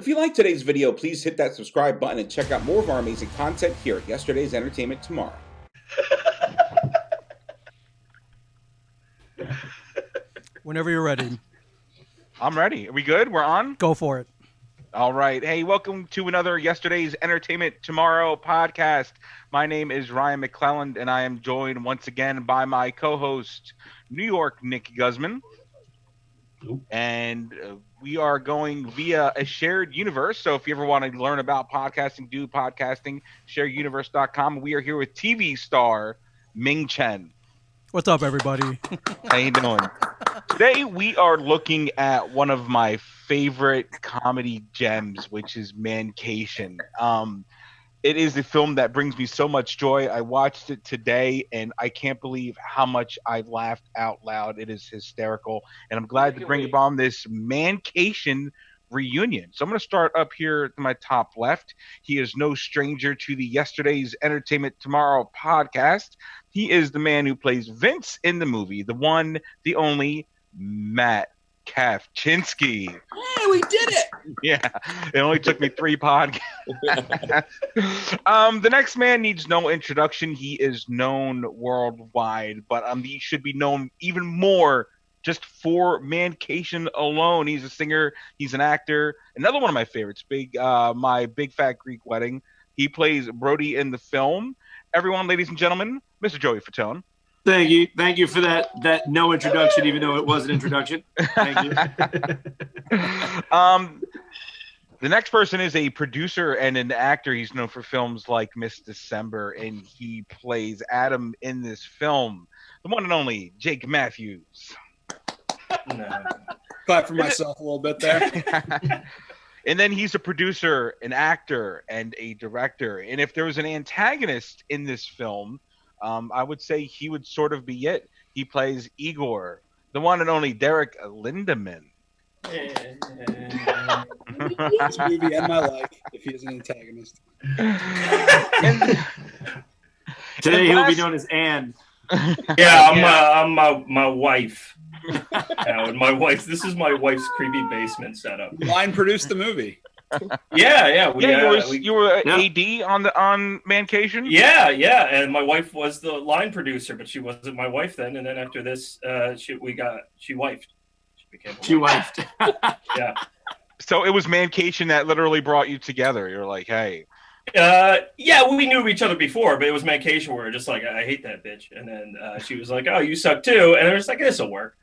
If you like today's video, please hit that subscribe button and check out more of our amazing content here at Yesterday's Entertainment Tomorrow. Whenever you're ready. I'm ready. Are we good? We're on? Go for it. All right. Hey, welcome to another Yesterday's Entertainment Tomorrow podcast. My name is Ryan McClelland, and I am joined once again by my co-host, New York Nick Guzman. And we are going via a shared universe. So if you ever want to learn about podcasting, do podcasting, shareuniverse.com. We are here with TV star Ming Chen. What's up, everybody? How you doing? Today we are looking at one of my favorite comedy gems, which is Mancation. It is a film that brings me so much joy. I watched it today, and I can't believe how much I laughed out loud. It is hysterical, and I'm glad to bring on this Mancation reunion. So I'm going to start up here to my top left. He is no stranger to the Yesterday's Entertainment Tomorrow podcast. He is the man who plays Vince in the movie, the one, the only, Matt Kawczynski. Hey, we did it! Yeah, it only took me 3 podcasts. The next man needs no introduction. He is known worldwide, but he should be known even more just for Mancation alone. He's a singer. He's an actor. Another one of my favorites, My Big Fat Greek Wedding. He plays Brody in the film. Everyone, ladies and gentlemen, Mr. Joey Fatone. Thank you for that no introduction, even though it was an introduction. Thank you. The next person is a producer and an actor. He's known for films like Miss December, and he plays Adam in this film. The one and only Jake Matthews. No. Clap for myself a little bit there. And then he's a producer, an actor, and a director. And if there was an antagonist in this film, I would say he would sort of be it. He plays Igor, the one and only Derek Lindeman. This movie and my life, if he is an antagonist. Today he'll be known as Anne. Yeah, I'm my wife. And my wife. This is my wife's creepy basement setup. Line produced the movie. Yeah. You were AD on Mancation. Yeah, and my wife was the line producer, but she wasn't my wife then. And then after this, she wifed. She wifed. Yeah. So it was Mancation that literally brought you together. You're like, hey. Yeah, we knew each other before, but it was Mancation where we were just like, I hate that bitch. And then she was like, oh, you suck too. And I was like, this will work.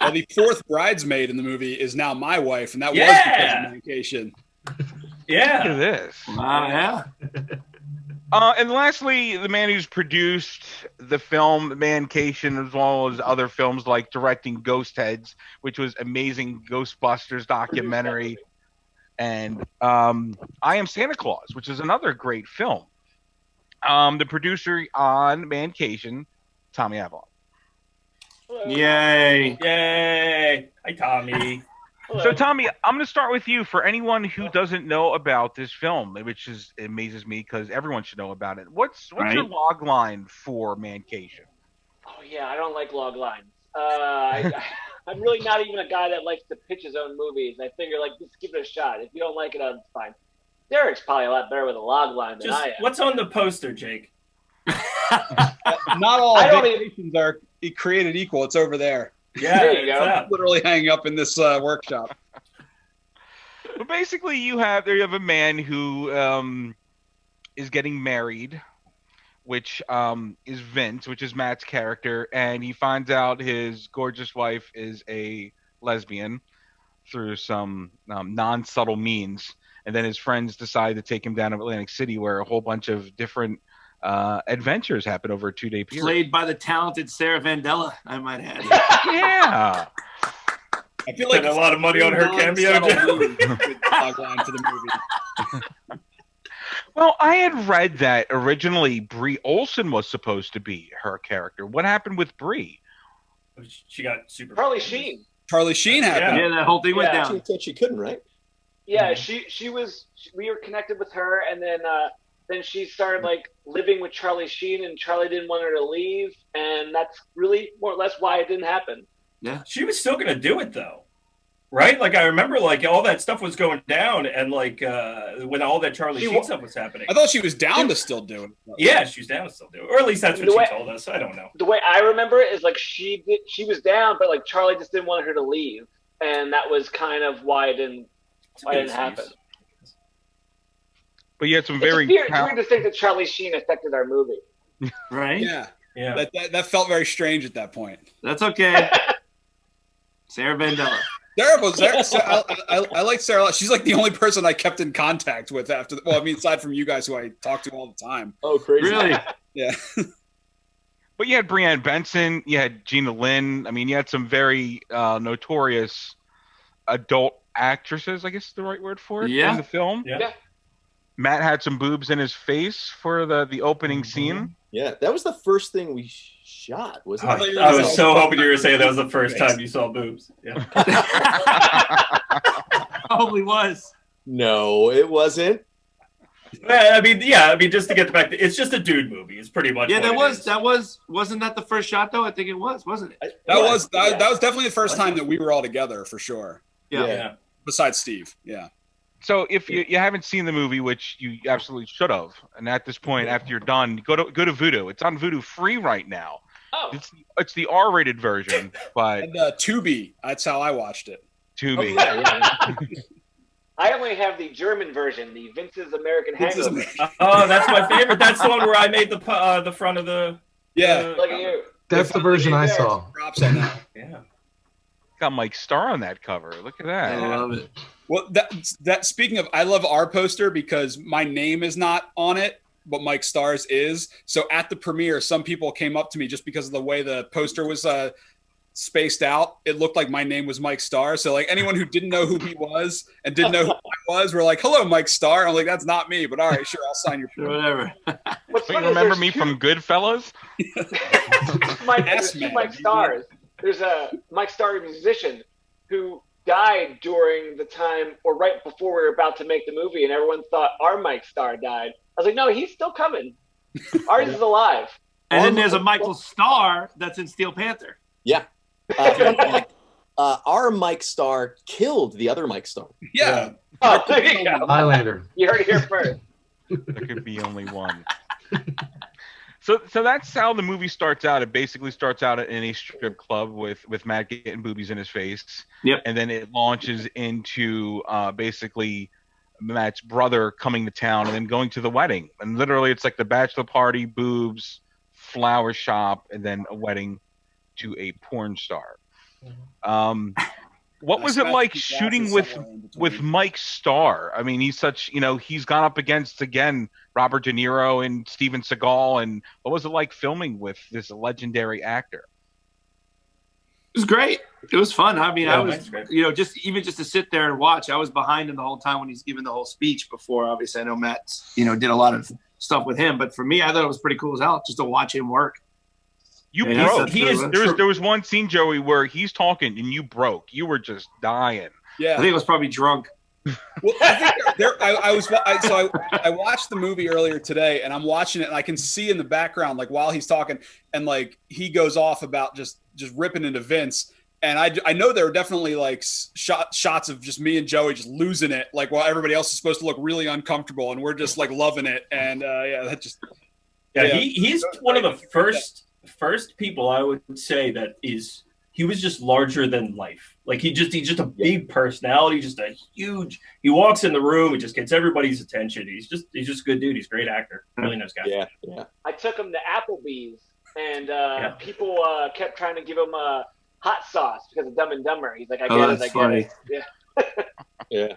Well, the 4th bridesmaid in the movie is now my wife, and that was because of Mancation. Yeah. Look at this. Yeah. And lastly, the man who's produced the film Mancation, as well as other films like directing Ghost Heads, which was amazing Ghostbusters documentary, and I Am Santa Claus, which is another great film. The producer on Mancation, Tommy Avallone. Yay. Hi, Tommy. So, Tommy, I'm going to start with you. For anyone who doesn't know about this film, which amazes me because everyone should know about it. What's your log line for Mancation? Oh, yeah, I don't like log lines. I'm really not even a guy that likes to pitch his own movies. I figure, just give it a shot. If you don't like it, it's fine. Derek's probably a lot better with a log line than I am. What's on the poster, Jake? Not all vacations are created equal. It's over there. Yeah, there you go. Literally hanging up in this workshop. But basically, you have a man who is getting married, which is Vince, which is Matt's character, and he finds out his gorgeous wife is a lesbian through some non-subtle means, and then his friends decide to take him down to Atlantic City, where a whole bunch of different adventures happen over a 2-day period. Played by the talented Sarah Vandella, I might add. Yeah. I feel like a lot of money on her cameo. Logline for the movie. Well, I had read that originally Brie Olson was supposed to be her character. What happened with Brie? She got super. Charlie Sheen. Charlie Sheen happened. Yeah, that whole thing went Yeah. down. She said she couldn't, right? Yeah, she was. We were connected with her, and then she started living with Charlie Sheen, and Charlie didn't want her to leave, and that's really more or less why it didn't happen. Yeah, she was still gonna do it though. Right? Like, I remember, like, all that stuff was going down, and, like, when all that Charlie Sheen stuff was happening. I thought she was down to still do it. Yeah, she was down to still do it. Or at least that's what she told us. I don't know. The way I remember it is, like, she was down, but, like, Charlie just didn't want her to leave. And that was kind of why it didn't happen. But you had some very... It's weird to think that Charlie Sheen affected our movie. Right? Yeah. That felt very strange at that point. That's okay. Sarah Vandella. I like Sarah a lot. She's like the only person I kept in contact with after. Aside from you guys who I talk to all the time. Oh, crazy! Really? Yeah. But you had Brianne Benson, you had Gina Lynn. I mean, you had some very notorious adult actresses, I guess is the right word for it, in the film. Yeah. Matt had some boobs in his face for the opening scene. Yeah, that was the first thing we shot, wasn't it? I was so hoping you were saying that was the first time you saw boobs. Yeah. Probably was. No, it wasn't. I mean, just to get back to, it's just a dude movie. It's pretty much. Yeah, wasn't that the first shot though? I think it was, wasn't it? That was definitely the first time that we were all together for sure. Yeah. Besides Steve. Yeah. So if you haven't seen the movie, which you absolutely should have, and at this point, after you're done, go to Vudu. It's on Vudu free right now. Oh. It's the R-rated version, but And Tubi. That's how I watched it. Tubi. I only have the German version, the Vince's American Hangover. Oh, that's my favorite. That's the one where I made the front of the. Yeah. Look at you. That's the version I saw. Props on that. Yeah. Got Mike Starr on that cover. Look at that. I love it. Well, that speaking of, I love our poster because my name is not on it, but Mike Starr's is. So at the premiere, some people came up to me just because of the way the poster was spaced out. It looked like my name was Mike Starr. So like anyone who didn't know who he was and didn't know who I was were like, "Hello, Mike Starr." I'm like, "That's not me," but all right, sure, I'll sign your Sure, whatever. What's So you funny is remember there's me two- from Goodfellas? There's two Mike Starrs. There's a Mike Starr musician who died during the time or right before we were about to make the movie, and everyone thought our Mike Starr died. I was like, no, he's still coming. Ours is alive. And then there's a Michael Starr that's in Steel Panther. Yeah. Our Mike Starr killed the other Mike Starr. Yeah. Oh, there you go. Highlander. You heard it here first. There could be only one. So that's how the movie starts out. It basically starts out in a strip club with Matt getting boobies in his face. Yep. And then it launches into basically Matt's brother coming to town and then going to the wedding. And literally it's like the bachelor party, boobs, flower shop, and then a wedding to a porn star. What was it like shooting with Mike Starr? I mean, he's such, he's gone up against, again, Robert De Niro and Steven Seagal. And what was it like filming with this legendary actor? It was great. It was fun. I mean, Yeah, I was, just to sit there and watch. I was behind him the whole time when he's giving the whole speech before. Obviously, I know Matt, did a lot of stuff with him. But for me, I thought it was pretty cool as hell just to watch him work. You Yeah, broke. that's There was one scene, Joey, where he's talking and you broke. You were just dying. Yeah. I think it was probably drunk. Well, I watched the movie earlier today, and I'm watching it, and I can see in the background, like while he's talking, and like he goes off about just ripping into Vince, and I know there were definitely like shots of just me and Joey just losing it, like while everybody else is supposed to look really uncomfortable, and we're just like loving it, and he's one of the first people I would say that he was just larger than life. Like he's just a big personality, just a huge. He walks in the room, he just gets everybody's attention. He's just a good dude. He's a great actor, really nice guy. Yeah. I took him to Applebee's, and people kept trying to give him hot sauce because of Dumb and Dumber. He's like, I get it. Yeah. Yeah.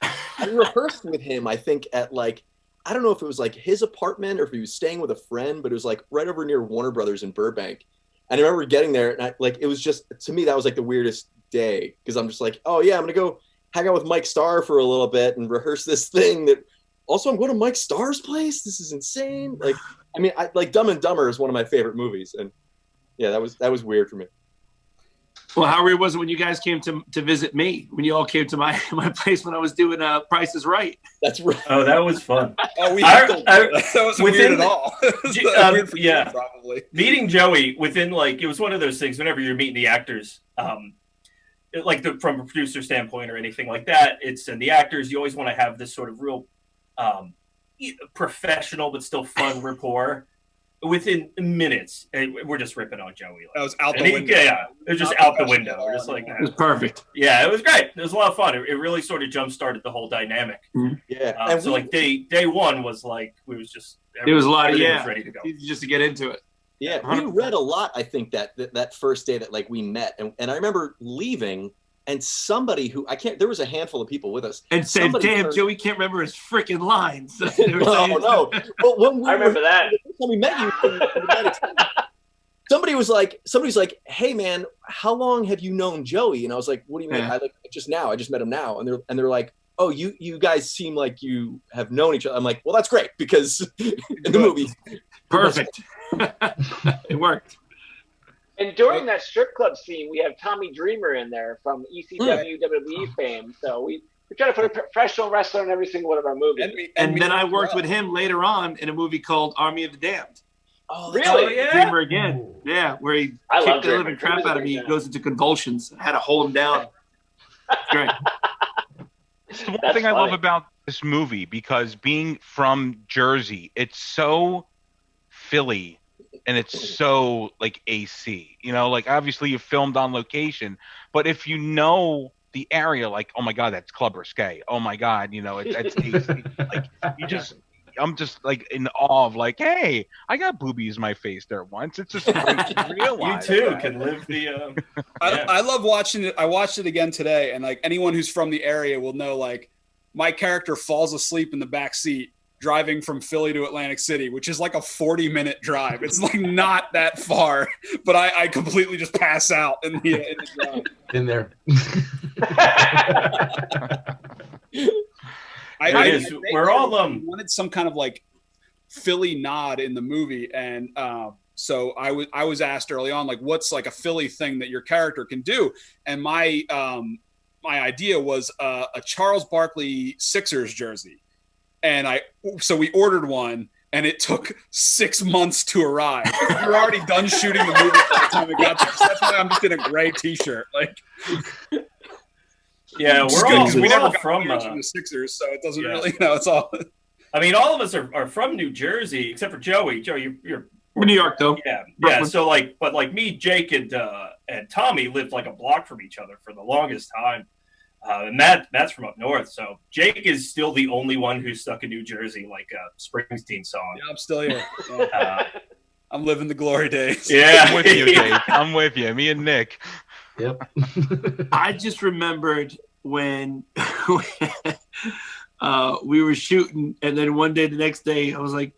I rehearsed with him, I think, at like, I don't know if it was like his apartment or if he was staying with a friend, but it was like right over near Warner Brothers in Burbank. And I remember getting there, and it was just, to me, that was like the weirdest day, because I'm just like, oh yeah, I'm gonna go hang out with Mike Starr for a little bit and rehearse this thing that. Also, I'm going to Mike Starr's place. This is insane. Like, I mean, like Dumb and Dumber is one of my favorite movies, and yeah, that was weird for me. Well, how weird was it when you guys came to visit me? When you all came to my place when I was doing Price is Right? That's right. Oh, that was fun. Oh, that wasn't weird at all. Weird for you, probably. Meeting Joey it was one of those things. Whenever you're meeting the actors, from a producer standpoint or anything like that. It's and the actors. You always want to have this sort of real professional but still fun rapport. Within minutes, we're just ripping on Joey. That was out the window. Yeah, it was just out the window. We're just like, It was perfect. yeah, it was great. It was a lot of fun. It really sort of jump started the whole dynamic. Yeah. So like day one was like it was just It was a lot of everything was ready to go. just to get into it. Yeah, 100%. we read a lot. I think that first day that like we met, and I remember leaving, and somebody who I can't. There was a handful of people with us, And said, somebody "Damn, turned- Joey can't remember his freaking lines." Oh no! But when we I remember that. when we met you, somebody's like, "Hey man, how long have you known Joey?" And I was like, "What do you mean?" Yeah. I just met him now, and they're like, "Oh, you guys seem like you have known each other." I'm like, "Well, that's great because in the movie, Perfect. It worked. And during that strip club scene, we have Tommy Dreamer in there from ECW WWE fame. So we try to put a professional wrestler in every single one of our movies. And then I worked with him later on in a movie called Army of the Damned. Really? Dreamer again. Yeah, where he I love kicked the Dreamer. living crap Dreamer's out of a me. great He goes into convulsions. I had to hold him down. It's great. It's the one That's thing I love funny. about this movie, because being from Jersey, it's so Philly and it's so like AC. You know, like obviously you filmed on location, but if you know the area, like, oh my God, that's Club Risque. Oh my God, you know, it's AC. Like I'm just like in awe of like, hey, I got boobies in my face there once. It's just like You realize too that. can live the. I love watching it. I watched it again today, and like anyone who's from the area will know, like my character falls asleep in the back seat driving from Philly to Atlantic City, which is like a 40-minute drive. It's like not that far, but I completely just pass out in the drive. In there. We're all wanted some kind of like Philly nod in the movie, and so I was asked early on, like, what's like a Philly thing that your character can do, and my idea was a Charles Barkley Sixers jersey, and so we ordered one, and it took 6 months to arrive. We were already done shooting the movie by the time it got there. So that's why I'm just in a gray T-shirt, like. Yeah, It's we're good all 'cause we we never never got from players from the Sixers, so it doesn't yeah. really, it's all. I mean, all of us are from New Jersey, except for Joey. Joey, you're New York, though. Yeah. Brooklyn. So but me, Jake, and Tommy lived like a block from each other for the longest time. And Matt's from up north. So Jake is still the only one who's stuck in New Jersey, like a Springsteen song. Yeah, I'm still here. Yeah. I'm living the glory days. Yeah, I'm with you, Dave. I'm with you. Me and Nick. Yep. I just remembered when we were shooting, and then one day, the next day, I was like,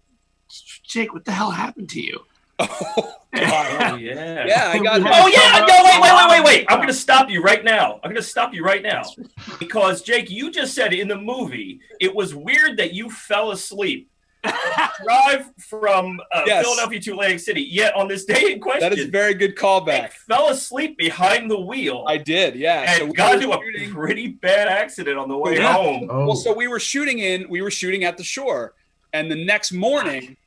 Jake, what the hell happened to you? Oh, yeah. yeah, I got. Oh yeah, no, wait. I'm going to stop you right now. Because Jake, you just said in the movie, it was weird that you fell asleep. Drive from Philadelphia to Atlantic City. Yet on this day in question, That is a very good callback. Jake fell asleep behind the wheel. I did, yeah. And got into a pretty bad accident on the way Yeah. home. Oh. Well, so we were shooting at the shore, and the next morning,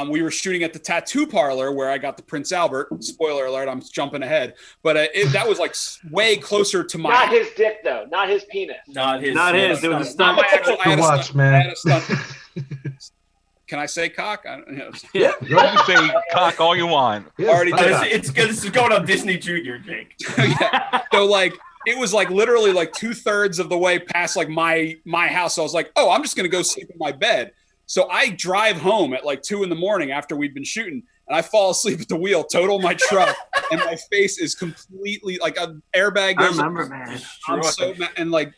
we were shooting at the tattoo parlor where I got the Prince Albert. Spoiler alert, I'm jumping ahead, but that was like way closer to my. Not his dick, though. Not his penis. Not his. There was a stunt. Not my actual- I had To a watch, stunt- man. I had a stunt. Can I say cock? Yeah. You can say cock all you want. Already did. It's good. This is going on Disney Junior, Jake. Yeah. So like it was like literally like 2/3 of the way past like my house. So I was like, oh, I'm just gonna go sleep in my bed. So I drive home at like 2 a.m. after we'd been shooting, and I fall asleep at the wheel, total my truck, and my face is completely like an airbag. I Goes remember, man. I'm so mad.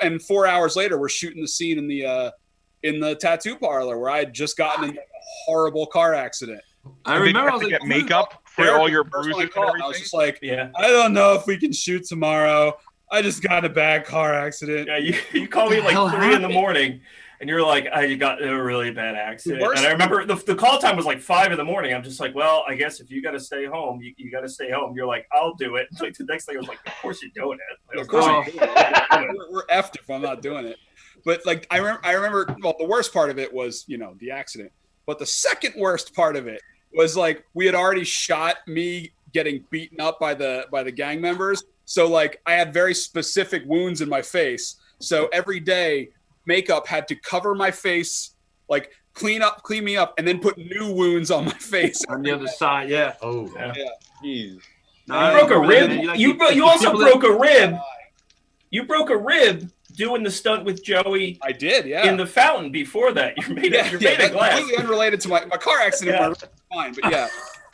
And 4 hours later, we're shooting the scene in the tattoo parlor where I had just gotten in a horrible car accident. I And did you remember. I have was to like, get makeup for Derek, all your the first bruises one I and called, everything. I was just like, Yeah. I don't know if we can shoot tomorrow. I just got in a bad car accident. Yeah, you call me at hell like 3 in the happened? morning, and you're like, I got in a really bad accident. Worst- And I remember the call time was like 5 in the morning. I'm just like, well, I guess if you got to stay home, you got to stay home. You're like, I'll do it. Like the next thing I was like, of course you're doing it. Like, Of course, oh. we're effed if I'm not doing it. But like I remember. Well, the worst part of it was the accident. But the second worst part of it was like we had already shot me getting beaten up by the gang members, So like I had very specific wounds in my face. So every day makeup had to cover my face, like clean me up, and then put new wounds on my face on the other side. Yeah. Oh, yeah. Jeez. You broke a rib. You also broke a rib. You broke a rib doing the stunt with Joey. I did, yeah. In the fountain before that. You're made of glass. Completely unrelated to my car accident. Yeah. Was fine, but yeah.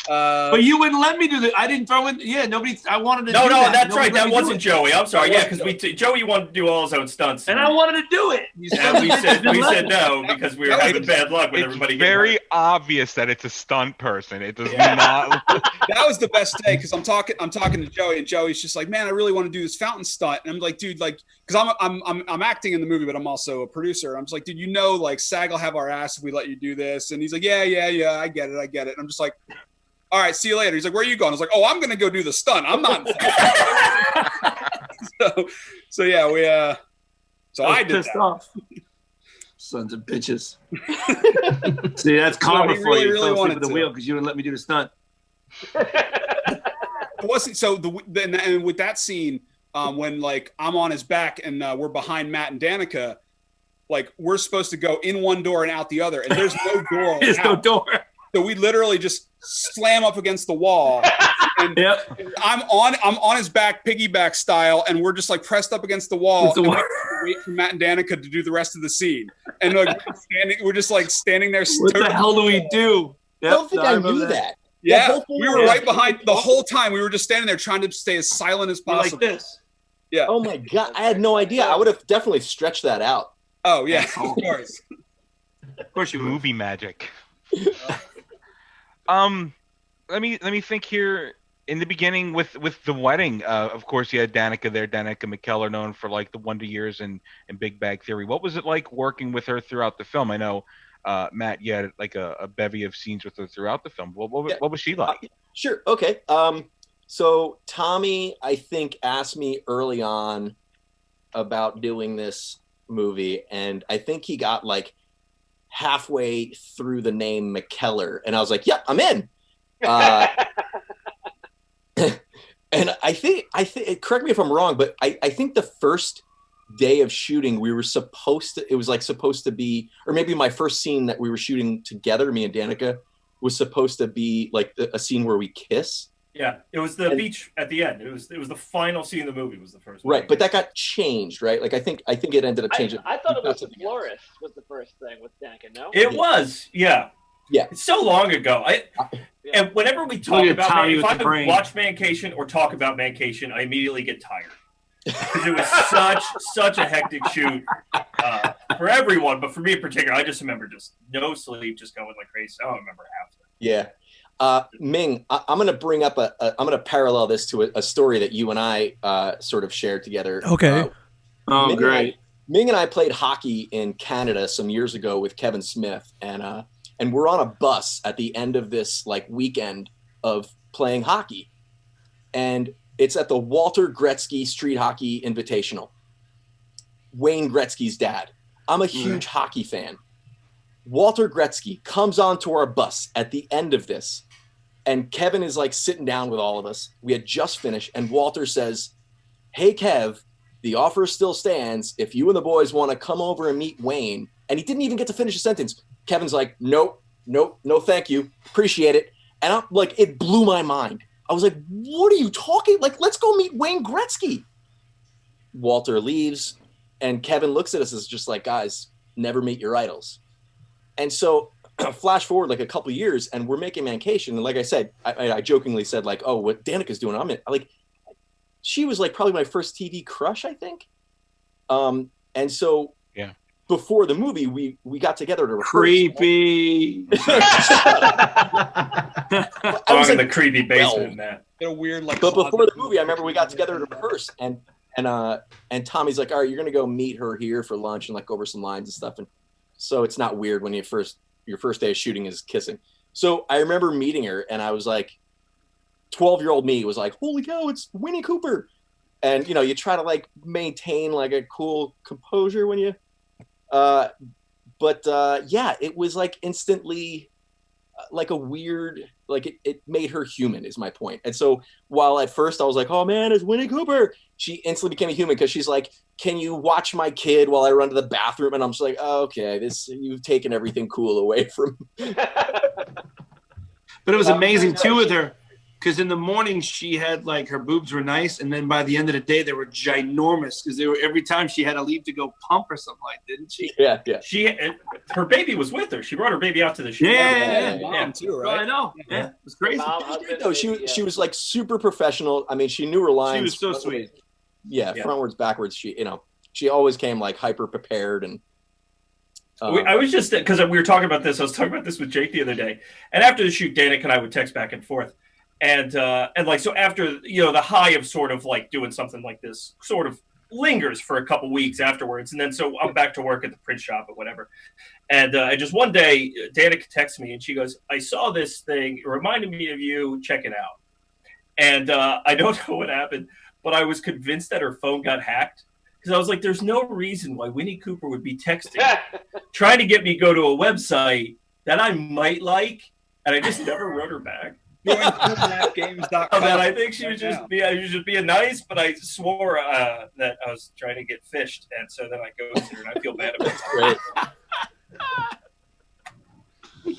But you wouldn't let me do that. I didn't throw in. Yeah, nobody. I wanted to. No, do that. that's Nobody right. That wasn't Joey. I'm sorry. Yeah, because Joey wanted to do all his own stunts, and I wanted to do it. And we said no because we were having bad luck with everybody. It's very obvious that it's a stunt person. It does not. That was the best day because I'm talking to Joey, and Joey's just like, man, I really want to do this fountain stunt, and I'm like, dude, like, because I'm acting in the movie, but I'm also a producer. I'm just like, dude, like SAG will have our ass if we let you do this, and he's like, yeah, I get it. And I'm just like, all right, see you later. He's like, where are you going? I was like, oh, I'm going to go do the stunt. I'm not. so yeah, I did that. Off. Sons of bitches. See, that's karma for you. Really wanted the wheel because you wouldn't let me do the stunt. It wasn't so. And with that scene, when like I'm on his back and we're behind Matt and Danica, like we're supposed to go in one door and out the other, and there's no door. There's no door. So we literally just slam up against the wall, and I'm on his back, piggyback style, and we're just like pressed up against the wall. And wait for Matt and Danica to do the rest of the scene, and like we're just like standing there. What the hell do we do? I don't think I knew that. Yeah, we were right behind the whole time. We were just standing there trying to stay as silent as possible. Like this. Yeah. Oh my God, I had no idea. I would have definitely stretched that out. Oh yeah, of course. Of course you would. Movie magic. Let me think here. In the beginning, with the wedding, of course, you had Danica there. Danica McKellar, known for like the Wonder Years and Big Bang Theory. What was it like working with her throughout the film? I know, Matt, you had like a bevy of scenes with her throughout the film. What was she like? Sure. Okay. So Tommy, I think, asked me early on about doing this movie, and I think he got like halfway through the name McKellar, and I was like, "Yep, I'm in." And I think, correct me if I'm wrong, but I think the first day of shooting, we were supposed to be, or maybe my first scene that we were shooting together, me and Danica, was supposed to be like a scene where we kiss. Yeah, it was the beach at the end. It was the final scene of the movie. Was the first right, but that got changed, right? Like I think it ended up changing. I thought it was the florist was the first thing with Danica. No, it was. Yeah. It's so long ago. And whenever we talk about if I watch Mancation or talk about Mancation, I immediately get tired because it was such a hectic shoot for everyone, but for me in particular, I just remember just no sleep, just going like crazy. I don't remember half of it. Yeah. Ming, I'm going to bring up I'm going to parallel this to a story that you and I sort of shared together. Okay. Great. Ming and I played hockey in Canada some years ago with Kevin Smith, and we're on a bus at the end of this like weekend of playing hockey, and it's at the Walter Gretzky Street Hockey Invitational. Wayne Gretzky's dad. I'm a huge hockey fan. Walter Gretzky comes onto our bus at the end of this, and Kevin is like sitting down with all of us. We had just finished, and Walter says, "Hey, Kev, the offer still stands. If you and the boys want to come over and meet Wayne," and he didn't even get to finish a sentence. Kevin's like, nope, no, thank you. Appreciate it. And I'm like, it blew my mind. I was like, what are you talking? Like, let's go meet Wayne Gretzky. Walter leaves, and Kevin looks at us as just like, guys, never meet your idols. And so flash forward like a couple of years, and we're making Mancation. And like I said, I jokingly said like, oh, what Danica's doing, I'm in. Like, she was like probably my first TV crush, I think. And so before the movie, we got together to rehearse. Creepy. I was in the creepy basement, man. They're weird, like. But before the movie, I remember we got together to rehearse, and Tommy's like, "All right, you're gonna go meet her here for lunch and like go over some lines and stuff." And so it's not weird when your first day of shooting is kissing. So I remember meeting her, and I was like, 12-year-old me was like, "Holy cow, it's Winnie Cooper!" And you try to like maintain like a cool composure when you. But it was like instantly like a weird, like it made her human is my point. And so while at first I was like, oh man, it's Winnie Cooper, she instantly became a human because she's like, can you watch my kid while I run to the bathroom? And I'm just like, oh, okay, you've taken everything cool away from me. But it was amazing too with her, because in the morning she had like her boobs were nice, and then by the end of the day they were ginormous because they were every time she had to leave to go pump or something like, didn't she? Yeah. Her baby was with her. She brought her baby out to the show. Yeah. Too, Well, right? I know. Yeah, it was crazy. No, she was like super professional. I mean, she knew her lines. She was so sweet. Yeah, frontwards, backwards. She always came like hyper prepared and. I was just because we were talking about this. I was talking about this with Jake the other day, and after the shoot, Danica and I would text back and forth, and like so after the high of sort of like doing something like this sort of lingers for a couple weeks afterwards, and then so I'm back to work at the print shop or whatever, and just one day Danica texts me and she goes, "I saw this thing. It reminded me of you. Check it out." And I don't know what happened, but I was convinced that her phone got hacked. Because I was like, there's no reason why Winnie Cooper would be texting, trying to get me go to a website that I might like, and I just never wrote her back. Games.com. And I think she was just being nice, but I swore that I was trying to get fished, and so then I ghosted her, and I feel bad about it.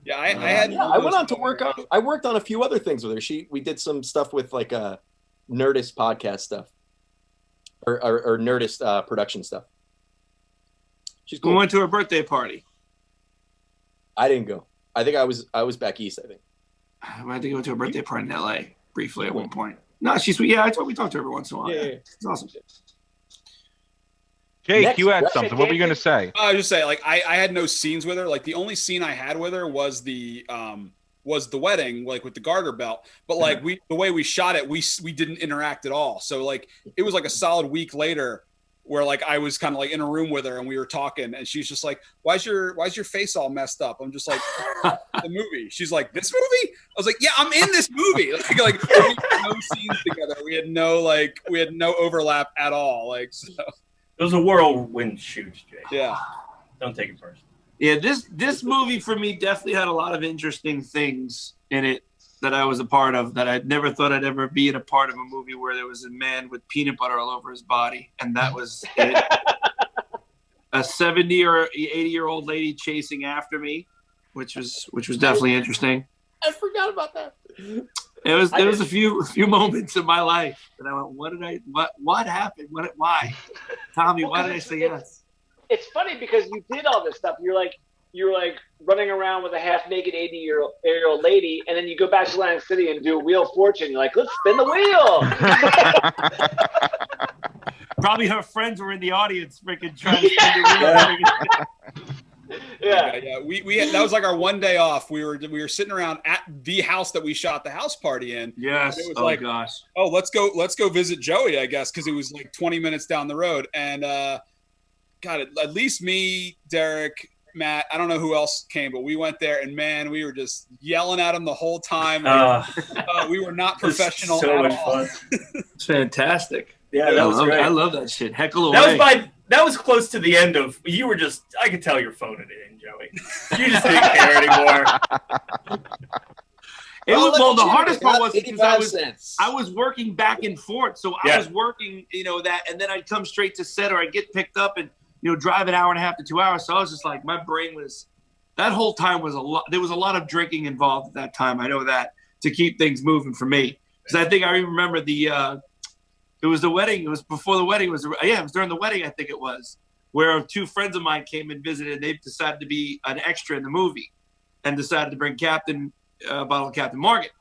Yeah, I went on to work on. I worked on a few other things with her. We did some stuff with like Nerdist podcast stuff. Or Nerdist production stuff. She's cool. We went to her birthday party. I didn't go. I think I was back east. I think. I had to go to a birthday party in L.A. briefly at one point. No, she's sweet. Yeah, we talked to her every once in a while. Yeah. It's awesome. Jake, you had something. What were you going to say? I was just saying, like, I had no scenes with her. Like, the only scene I had with her was the wedding, like with the garter belt. But like the way we shot it, we didn't interact at all. So like it was like a solid week later where like I was kind of like in a room with her and we were talking and she's just like, why's your face all messed up? I'm just like, the movie. She's like, this movie? I was like, yeah, I'm in this movie. Like we had no scenes together. We had no overlap at all. Like, so it was a whirlwind shoot, Jake. Yeah. Don't take it personally. Yeah, this movie for me definitely had a lot of interesting things in it that I was a part of that I never thought I'd ever be in a part of a movie where there was a man with peanut butter all over his body, and that was it. A 70 or 80-year-old lady chasing after me, which was definitely interesting. I forgot about that. There was a few moments in my life that I went, what happened? Why? Tommy, why did I say yes? It's funny because you did all this stuff. You're like running around with a half-naked 80-year-old lady, and then you go back to Atlantic City and do a Wheel of Fortune. You're like, let's spin the wheel. Probably her friends were in the audience, freaking trying to spin the wheel. Yeah. We had, that was like our one day off. We were sitting around at the house that we shot the house party in. Yes. It was Gosh. Oh, let's go visit Joey, I guess, because it was like 20 minutes down the road, and God, at least me, Derek, Matt, I don't know who else came, but we went there, and man, we were just yelling at him the whole time. We were not professional so at much all. fun. It's fantastic. Yeah, that was great. I love that shit. Heckle away. That was close to the end of. You were just. I could tell you're phoning it in, Joey. You just didn't care anymore. The hardest part was because cents. I was working back and forth, so I was working, that, and then I'd come straight to set, or I'd get picked up and drive an hour and a half to 2 hours. So I was just like, my brain was, that whole time was a lot. There was a lot of drinking involved at that time. I know that, to keep things moving for me, because I think I remember it was the wedding. It was before the wedding. It was during the wedding. I think it was where two friends of mine came and visited. And they decided to be an extra in the movie, and decided to bring a bottle of Captain Morgan.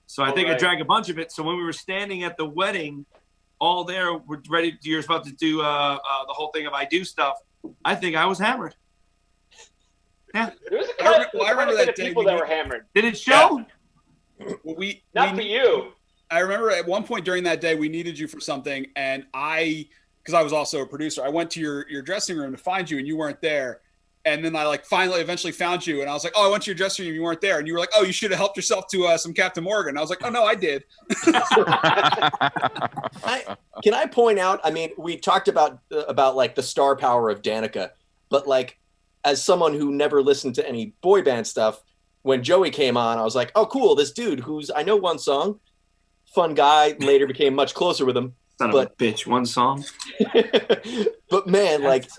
So I think I drank a bunch of it. So when we were standing at the wedding, all there, we're ready. You're about to do the whole thing of I do stuff. I think I was hammered. Yeah, there was I remember that day people that were hammered. Did it show? Yeah. Well, for you. I remember at one point during that day we needed you for something, and because I was also a producer, I went to your dressing room to find you, and you weren't there. And then I eventually found you, and I was like, "Oh, I went to your dressing room. You weren't there." And you were like, "Oh, you should have helped yourself to some Captain Morgan." And I was like, "Oh no, I did." Can I point out? I mean, we talked about like the star power of Danica, but like as someone who never listened to any boy band stuff, when Joey came on, I was like, oh, cool, this dude who's I know one song, fun guy. Later became much closer with him. Son of a bitch, one song. But man, like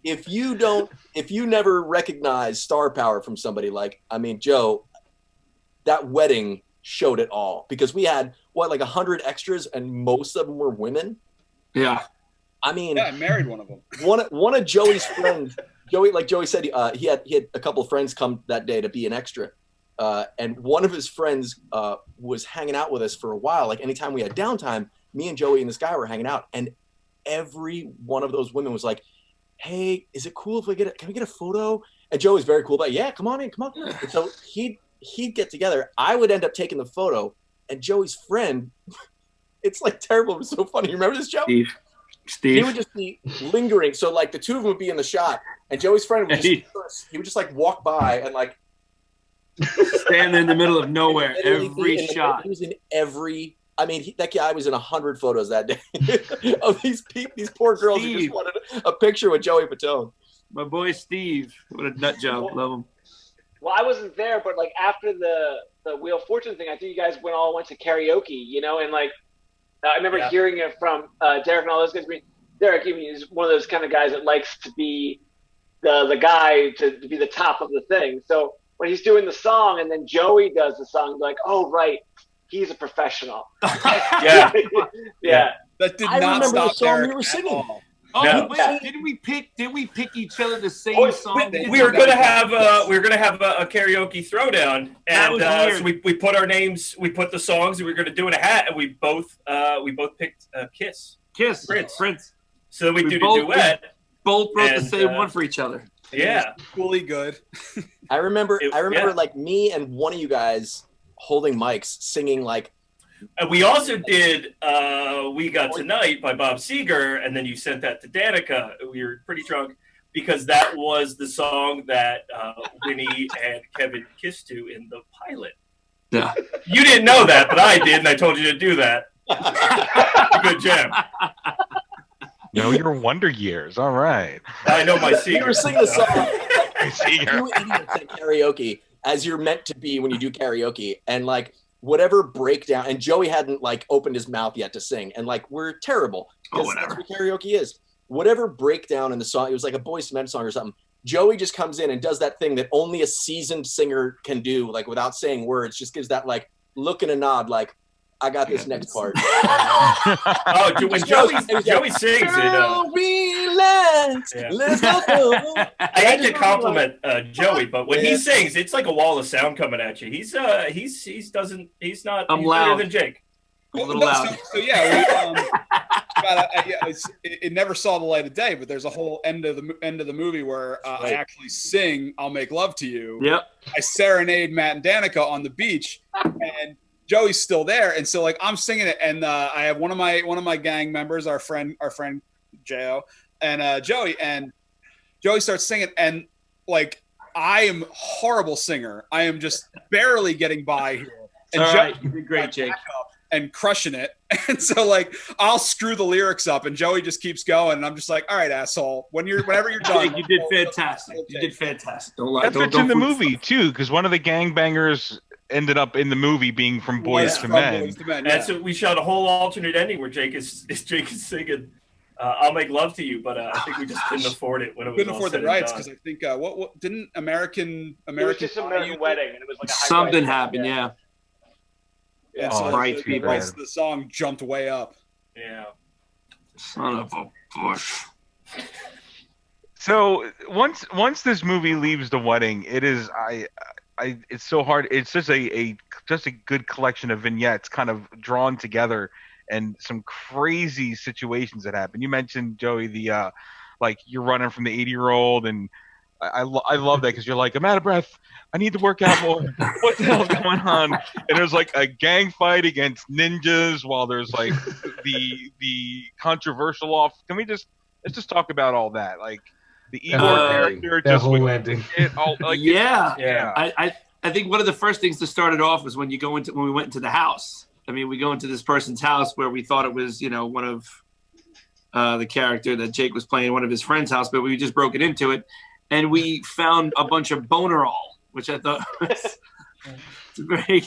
if you never recognize star power from somebody, like, I mean, Joe, that wedding showed it all, because we had like 100 extras and most of them were women. Yeah. I mean, I married one of them. One of Joey's friends, like Joey said, he had a couple of friends come that day to be an extra. And one of his friends was hanging out with us for a while. Like anytime we had downtime, me and Joey and this guy were hanging out, and every one of those women was like, hey, is it cool if can we get a photo? And Joey's very cool about it. Yeah, come on in, come on. And so he'd get together. I would end up taking the photo, and Joey's friend, it's like terrible. It was so funny. You remember this, Joe? Steve. He would just be lingering. So like the two of them would be in the shot, and Joey's friend would he would just like walk by and like stand in the middle of nowhere every shot. He was in every. I mean, that guy was in 100 photos that day of these poor girls who just wanted a picture with Joey Fatone. My boy Steve, what a nut job, love him. Well, I wasn't there, but like after the Wheel of Fortune thing, I think you guys all went to karaoke, you know, and like I remember hearing it from Derek and all those guys. Derek even is one of those kind of guys that likes to be the guy to be the top of the thing. So when he's doing the song and then Joey does the song, like, oh right, he's a professional. Yeah. I That did not remember stop the song Derek we were singing. Oh, No. wait, didn't we pick each other the same song? We were gonna have a karaoke throwdown, and so we put our names, we put the songs, and we were gonna do it a hat, and we both picked Kiss, Prince. So we do the duet. Both wrote the same one for each other. Yeah, equally good. I remember like me and one of you guys holding mics singing like. And we also did We Got Tonight by Bob Seger, and then you sent that to Danica. We were pretty drunk because that was the song that Winnie and Kevin kissed to in the pilot. Yeah. You didn't know that, but I did, and I told you to do that. Good jam. You know your Wonder Years. All right. I know my Seger. You were singing the song. Seger. You idiots at karaoke, as you're meant to be when you do karaoke, and like whatever breakdown, and Joey hadn't like opened his mouth yet to sing, and like we're terrible because that's what karaoke is. Whatever breakdown in the song, it was like a Boyz II Men song or something. Joey just comes in and does that thing that only a seasoned singer can do, like without saying words, just gives that like look and a nod, like I got this next part. Oh, when Joey sings it. Relax. Let's go. I hate to compliment Joey, but when he sings, it's like a wall of sound coming at you. He's not. He's loud than Jake. A little loud. So yeah, it never saw the light of day. But there's a whole end of the movie where I actually sing "I'll Make Love to You." Yep. I serenade Matt and Danica on the beach, and Joey's still there, and so like I'm singing it, and I have one of my gang members, our friend Jo, and Joey starts singing, and like I am a horrible singer. I am just barely getting by here. And all Joey, right, you did great, Jake. And crushing it, and so like I'll screw the lyrics up, and Joey just keeps going, and I'm just like, all right, asshole. Whenever you're done, Jake, you did fantastic. You did fantastic. Don't lie. That's what's in the movie too, because one of the gangbangers ended up in the movie being from Boyz II Men. And so we shot a whole alternate ending where Jake is singing "I'll Make Love to You," but I think we just couldn't afford it when it was couldn't all afford said the and rights done. because I think what didn't American It was just an American wedding, and it was like a Something happened, yeah. Yeah, Oh, so right, the people. price of the song jumped way up. Yeah. Son of a bush. So once this movie leaves the wedding, it is it's so hard. It's just a good collection of vignettes, kind of drawn together, and some crazy situations that happen. You mentioned, Joey, the like you're running from the 80-year-old, and I love that because you're like, I'm out of breath. I need to work out more. What the hell's going on? And there's like a gang fight against ninjas while there's like the controversial let's just talk about all that. Like the Igor character, that just whole ending. I think one of the first things to start it off was when we went into the house. I mean, we go into this person's house where we thought it was, one of the character that Jake was playing, one of his friend's house, but we just broke it into it. And we found a bunch of bonerol, which I thought was It's very.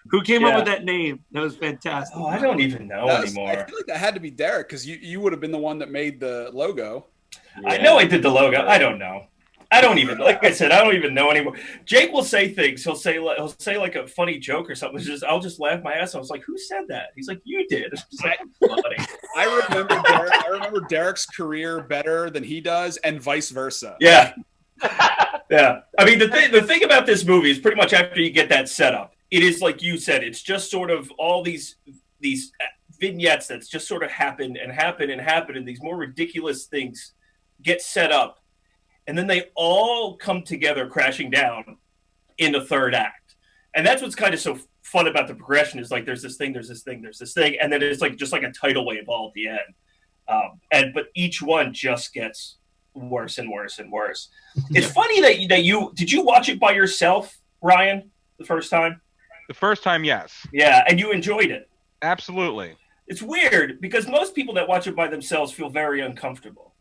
Who came up with that name? That was fantastic. Oh, I don't even know anymore. I feel like that had to be Derek because you would have been the one that made the logo. Yeah. I know I did the logo. I don't know. I don't even, like I said, I don't even know anymore. Jake will say things. He'll say like a funny joke or something. I'll just laugh my ass off. I was like, who said that? He's like, you did. It's like, funny. I remember Derek's career better than he does, and vice versa. Yeah. Yeah. I mean, the thing about this movie is pretty much after you get that set up, it is like you said, it's just sort of all these vignettes that just sort of happen, and these more ridiculous things get set up. And then they all come together crashing down in the third act. And that's what's kind of so fun about the progression is like there's this thing, and then it's like just like a tidal wave all at the end. But each one just gets worse and worse and worse. It's funny that you did you watch it by yourself, Ryan, the first time? The first time, yes. Yeah, and you enjoyed it. Absolutely. It's weird because most people that watch it by themselves feel very uncomfortable.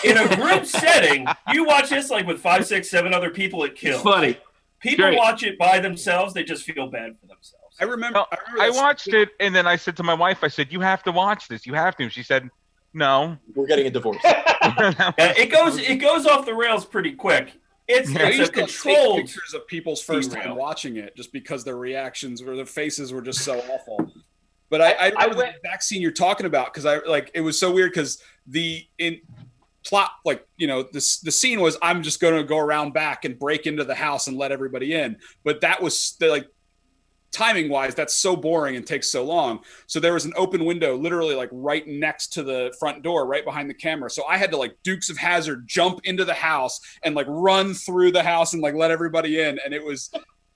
In a group setting, you watch this like with 5, 6, 7 other people, it kills. It's funny. People watch it by themselves, they just feel bad for themselves. I remember I watched it, and then I said to my wife, I said, you have to watch this. You have to. And she said, no. We're getting a divorce. Yeah, it goes off the rails pretty quick. It's a controlled pictures of people's first time watching it just because their reactions or their faces were just so awful. But I remember the exact scene you're talking about because it was so weird because plot, like, you know, the scene was I'm just going to go around back and break into the house and let everybody in. But that was like timing wise, that's so boring and takes so long. So there was an open window literally like right next to the front door, right behind the camera. So I had to like Dukes of Hazzard jump into the house and like run through the house and like let everybody in. And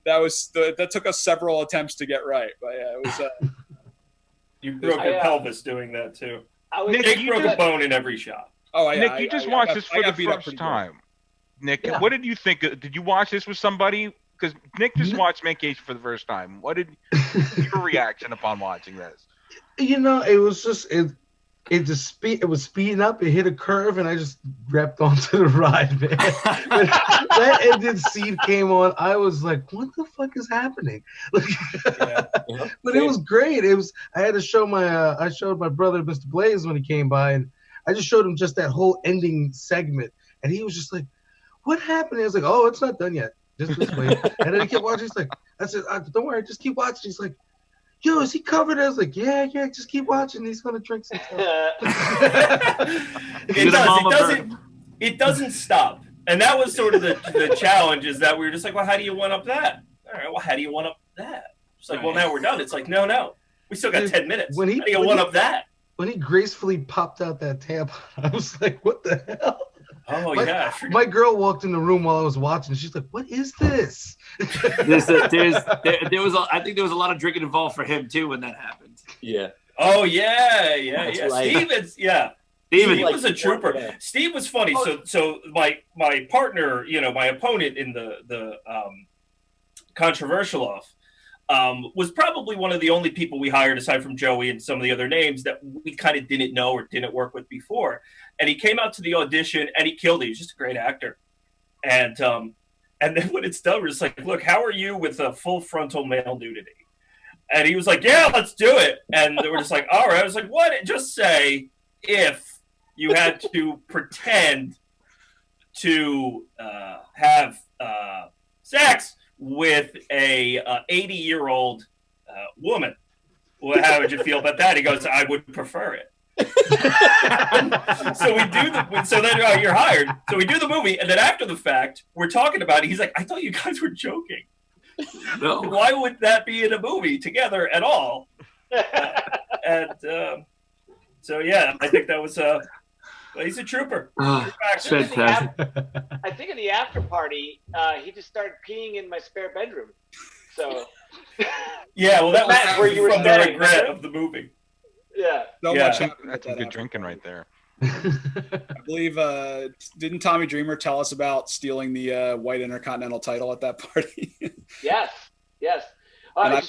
that took us several attempts to get right. But yeah, it was. You broke your pelvis doing that too. Nick, broke a bone in every shot. Oh, yeah, Nick, you just watched this for the first time. Nick, what did you think? Did you watch this with somebody? Because Nick just watched Mancation for the first time. What did your reaction upon watching this? You know, it was just it was speeding up. It hit a curve, and I just repped onto the ride, man. When that ended scene came on, I was like, "What the fuck is happening?" But it was great. I had to show I showed my brother, Mr. Blaze, when he came by, and I just showed him just that whole ending segment, and he was just like, "What happened?" I was like, "Oh, it's not done yet. Just this way." And then he kept watching. He's like, "I said, don't worry, just keep watching." He's like, "Yo, is he covered?" I was like, yeah, just keep watching. He's gonna drink some stuff. It doesn't stop, and that was sort of the challenge. Is that we were just like, well, how do you one up that? All right, well, how do you one up that? It's like, well, now we're done. It's like, no, we still got 10 minutes. How do you one up that? When he gracefully popped out that tampon, I was like, what the hell? Oh, My girl walked in the room while I was watching. She's like, what is this? There was I think there was a lot of drinking involved for him too when that happened. Yeah. Oh yeah. Right. Steve was a trooper. Yeah. Steve was funny. So my partner, my opponent in the controversial off, was probably one of the only people we hired aside from Joey and some of the other names that we kind of didn't know or didn't work with before. And he came out to the audition and he killed it. He's just a great actor. And then when it's done, we're just like, look, how are you with a full frontal male nudity? And he was like, yeah, let's do it. And we're just like, all right. I was like, what? Just say if you had to pretend to have sex with a 80-year-old woman. Well, how would you feel about that? He goes, I would prefer it. So then you're hired. So we do the movie, and then after the fact, we're talking about it. He's like, I thought you guys were joking. No. Why would that be in a movie together at all? So yeah, I think that was he's a trooper. Fantastic. I think in the after party, he just started peeing in my spare bedroom. So yeah, well, that was where you were from the regret of the movie. Yeah. That's some good drinking right there. I believe didn't Tommy Dreamer tell us about stealing the white Intercontinental title at that party? Yes. I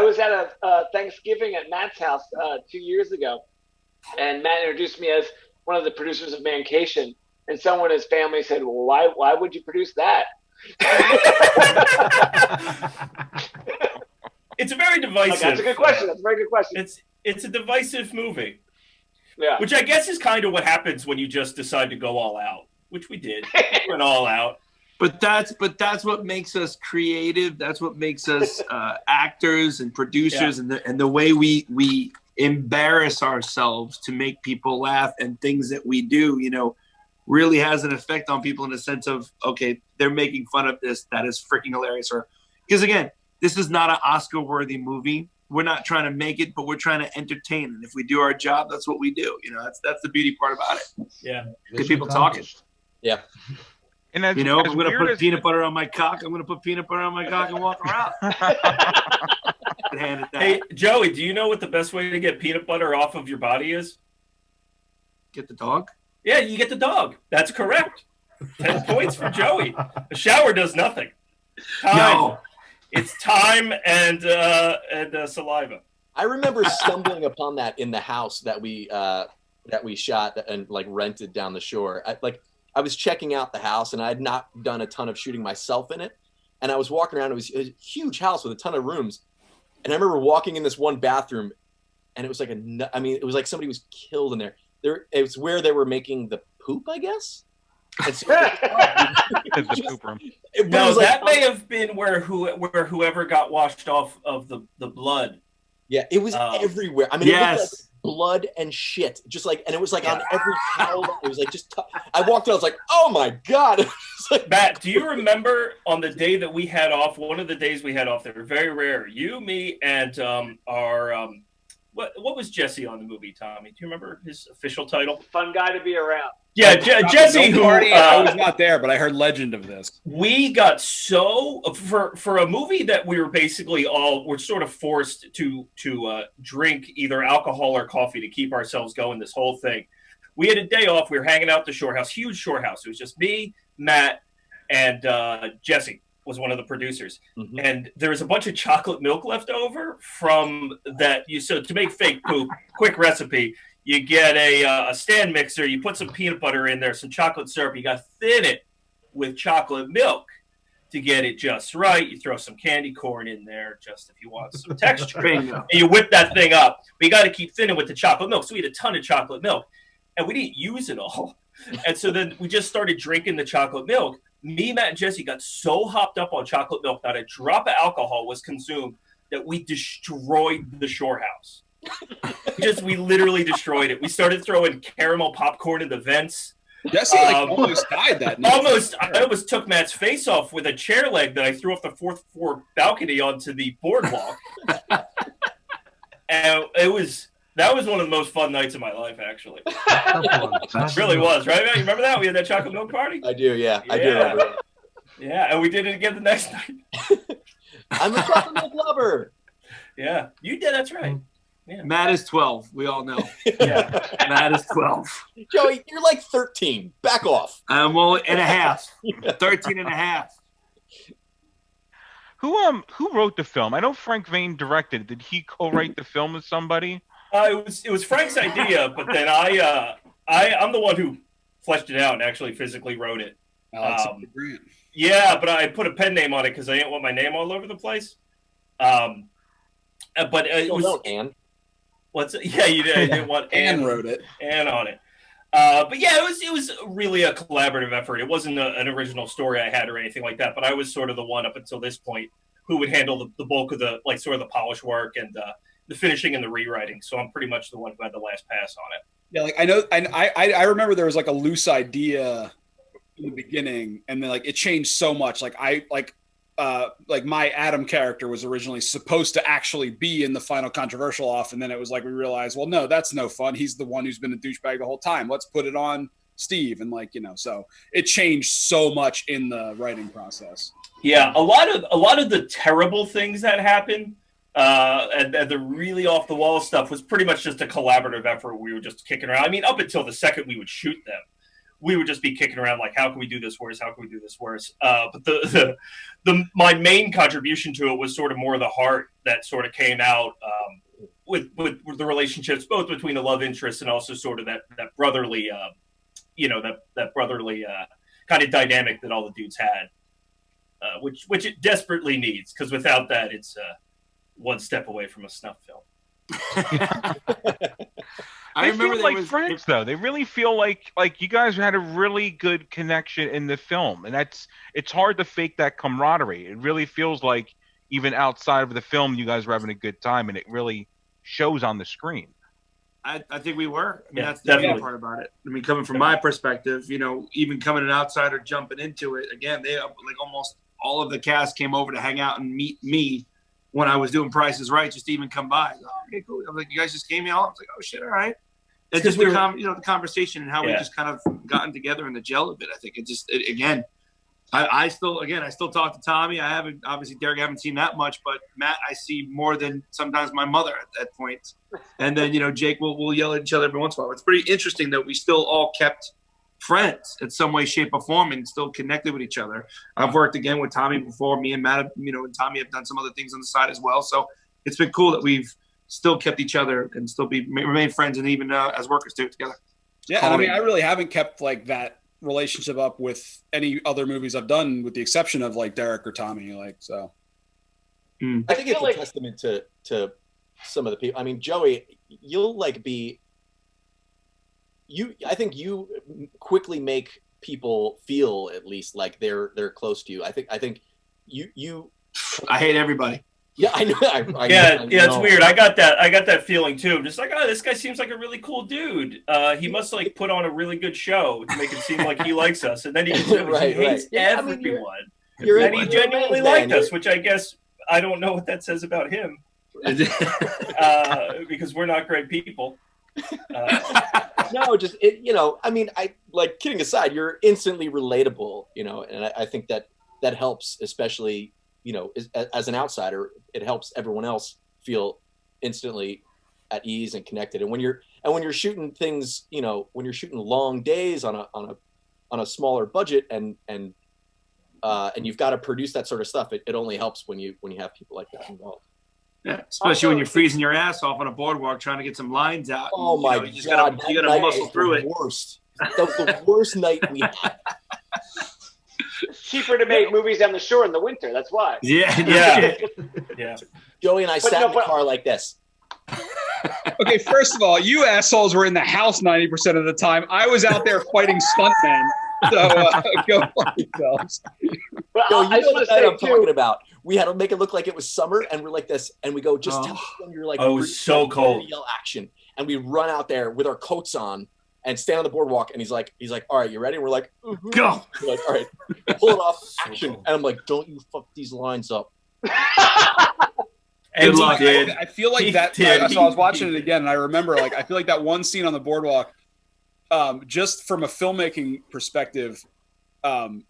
was at a Thanksgiving at Matt's house 2 years ago, and Matt introduced me as one of the producers of Mancation, and someone in his family said, well, why would you produce that? It's a very divisive. That's a good question. That's a very good question. It's a divisive movie. Yeah. Which I guess is kind of what happens when you just decide to go all out, which we did. We went all out. But that's what makes us creative. That's what makes us actors and producers, and the way we embarrass ourselves to make people laugh, and things that we do, really has an effect on people in the sense of, okay, they're making fun of this. That is freaking hilarious. Or because again, this is not an Oscar-worthy movie. We're not trying to make it, but we're trying to entertain. And if we do our job, that's what we do. That's the beauty part about it. Yeah, get people talking. Yeah. And as, if as I'm going to put peanut butter on my cock, I'm going to put peanut butter on my cock and walk around. Hey, Joey, do you know what the best way to get peanut butter off of your body is? Get the dog? Yeah, you get the dog. That's correct. 10 points for Joey. The shower does nothing. Time. No. It's time and saliva. I remember stumbling upon that in the house that we shot and like rented down the shore. I was checking out the house, and I had not done a ton of shooting myself in it. And I was walking around. It was a huge house with a ton of rooms. And I remember walking in this one bathroom, and it was like it was like somebody was killed in there. It was where they were making the poop, I guess. And so, the poop room. No, that may have been where whoever got washed off of the blood. Yeah, it was everywhere. I mean, it looked like blood and shit, just like, and it was like on every towel. It was like I walked out, I was like, oh my god. Matt, do you remember on the day that we had off? One of the days we had off, they were very rare. You, me, and our what was Jesse on the movie? Tommy, do you remember his official title? Fun guy to be around. Yeah, Jesse, who I was not there, but I heard legend of this. We got so for a movie that we were basically we're sort of forced to drink either alcohol or coffee to keep ourselves going. This whole thing, we had a day off. We were hanging out at the shore house, huge shore house. It was just me, Matt, and Jesse was one of the producers. Mm-hmm. And there was a bunch of chocolate milk left over from that. So to make fake poop, quick recipe. You get a stand mixer, you put some peanut butter in there, some chocolate syrup, you got to thin it with chocolate milk to get it just right. You throw some candy corn in there just if you want some texture. And you whip that thing up. But you got to keep thinning with the chocolate milk. So we had a ton of chocolate milk. And we didn't use it all. And so then we just started drinking the chocolate milk. Me, Matt, and Jesse got so hopped up on chocolate milk that a drop of alcohol was consumed that we destroyed the shore house. We literally destroyed it. We started throwing caramel popcorn in the vents. Jesse almost died that night. I almost took Matt's face off with a chair leg that I threw off the 4th floor balcony onto the boardwalk. And that was one of the most fun nights of my life, actually. It really was, right? You remember that? We had that chocolate milk party? I do, yeah. I do remember that. Yeah, and we did it again the next night. I'm a chocolate milk lover. Yeah, you did. That's right. Yeah. Matt is 12. We all know. Yeah, Matt is 12. Joey, you're like 13. Back off. I'm only and a half. 13 and a half. Who wrote the film? I know Frank Vane directed. Did he co-write the film with somebody? It was Frank's idea, but then I'm the one who fleshed it out and actually physically wrote it. Yeah, but I put a pen name on it because I didn't want my name all over the place. But it was Anne. Yeah, you didn't want Anne wrote it. Anne on it. But yeah, it was really a collaborative effort. It wasn't an original story I had or anything like that. But I was sort of the one up until this point who would handle the bulk of the sort of the polish work and the finishing and the rewriting. So I'm pretty much the one who had the last pass on it. Yeah, I know. I remember there was a loose idea in the beginning, and then it changed so much. My Adam character was originally supposed to actually be in the final controversial off, and then it was we realized, well, no, that's no fun. He's the one who's been a douchebag the whole time. Let's put it on Steve, and so it changed so much in the writing process. Yeah, a lot of the terrible things that happened and the really off the wall stuff was pretty much just a collaborative effort. We were just kicking around. I mean, up until the second we would shoot them, we would just be kicking around how can we do this worse? How can we do this worse? But my main contribution to it was sort of more the heart that sort of came out with the relationships, both between the love interest and also sort of that brotherly, that brotherly kind of dynamic that all the dudes had. which it desperately needs, because without that, it's one step away from a snuff film. I remember feel like friends, though. They really feel like you guys had a really good connection in the film, and it's hard to fake that camaraderie. It really feels like even outside of the film, you guys were having a good time, and it really shows on the screen. I think we were. I mean, that's the definitely. main part about it. I mean, coming from my perspective, even coming an outsider jumping into it, again, they almost all of the cast came over to hang out and meet me when I was doing Price is Right, just to even come by. Oh, okay, cool. I'm like, you guys just came here. I was like, oh shit, all right. It's just the conversation and how we just kind of gotten together in the gel of it. I think again, I still talk to Tommy. I haven't, obviously Derek, I haven't seen that much, but Matt, I see more than sometimes my mother at points. And then, Jake will yell at each other every once in a while. It's pretty interesting that we still all kept friends in some way, shape, or form and still connected with each other. I've worked again with Tommy before. Me and Matt, and Tommy have done some other things on the side as well. So it's been cool that we've still kept each other and still remain friends, and even as workers do it together. Yeah, and I mean, I really haven't kept like that relationship up with any other movies I've done, with the exception of like Derek or Tommy. So I think it's a testament to some of the people. I mean, Joey, you'll I think you quickly make people feel at least like they're close to you. I think you. I hate everybody. Yeah, I know. I know. It's weird. I got that feeling too. I'm just like, oh, this guy seems like a really cool dude. He must like put on a really good show to make it seem like he likes us, and then he hates everyone. And he genuinely liked us, which I guess I don't know what that says about him, because we're not great people. No, just I mean, I like, kidding aside, you're instantly relatable, and I think that helps, especially. As an outsider, it helps everyone else feel instantly at ease and connected. And when you're shooting things, when you're shooting long days on a smaller budget and you've got to produce that sort of stuff, it only helps when you have people like that involved. Yeah, especially when you're freezing your ass off on a boardwalk trying to get some lines out. Oh my God! You gotta muscle through it. Worst. That was the worst night we had. It's cheaper to make movies on the shore in the winter. That's why. Yeah. Joey and I sat in the car like this. Okay, first of all, you assholes were in the house 90% of the time. I was out there fighting stuntmen. So go fuck yourselves. But Yo, you know what I'm talking too. about. We had to make it look like it was summer, and we're like this, and we go, just tell us when you're like, it was so cold. Yell action, and we run out there with our coats on and stand on the boardwalk, and he's like, all right, you ready? And we're like, go. We're like, all right, pull it off, action. And I'm like, don't you fuck these lines up. Good luck, dude. I feel like that. So I was watching it again, and I remember, like, I feel like that one scene on the boardwalk, just from a filmmaking perspective,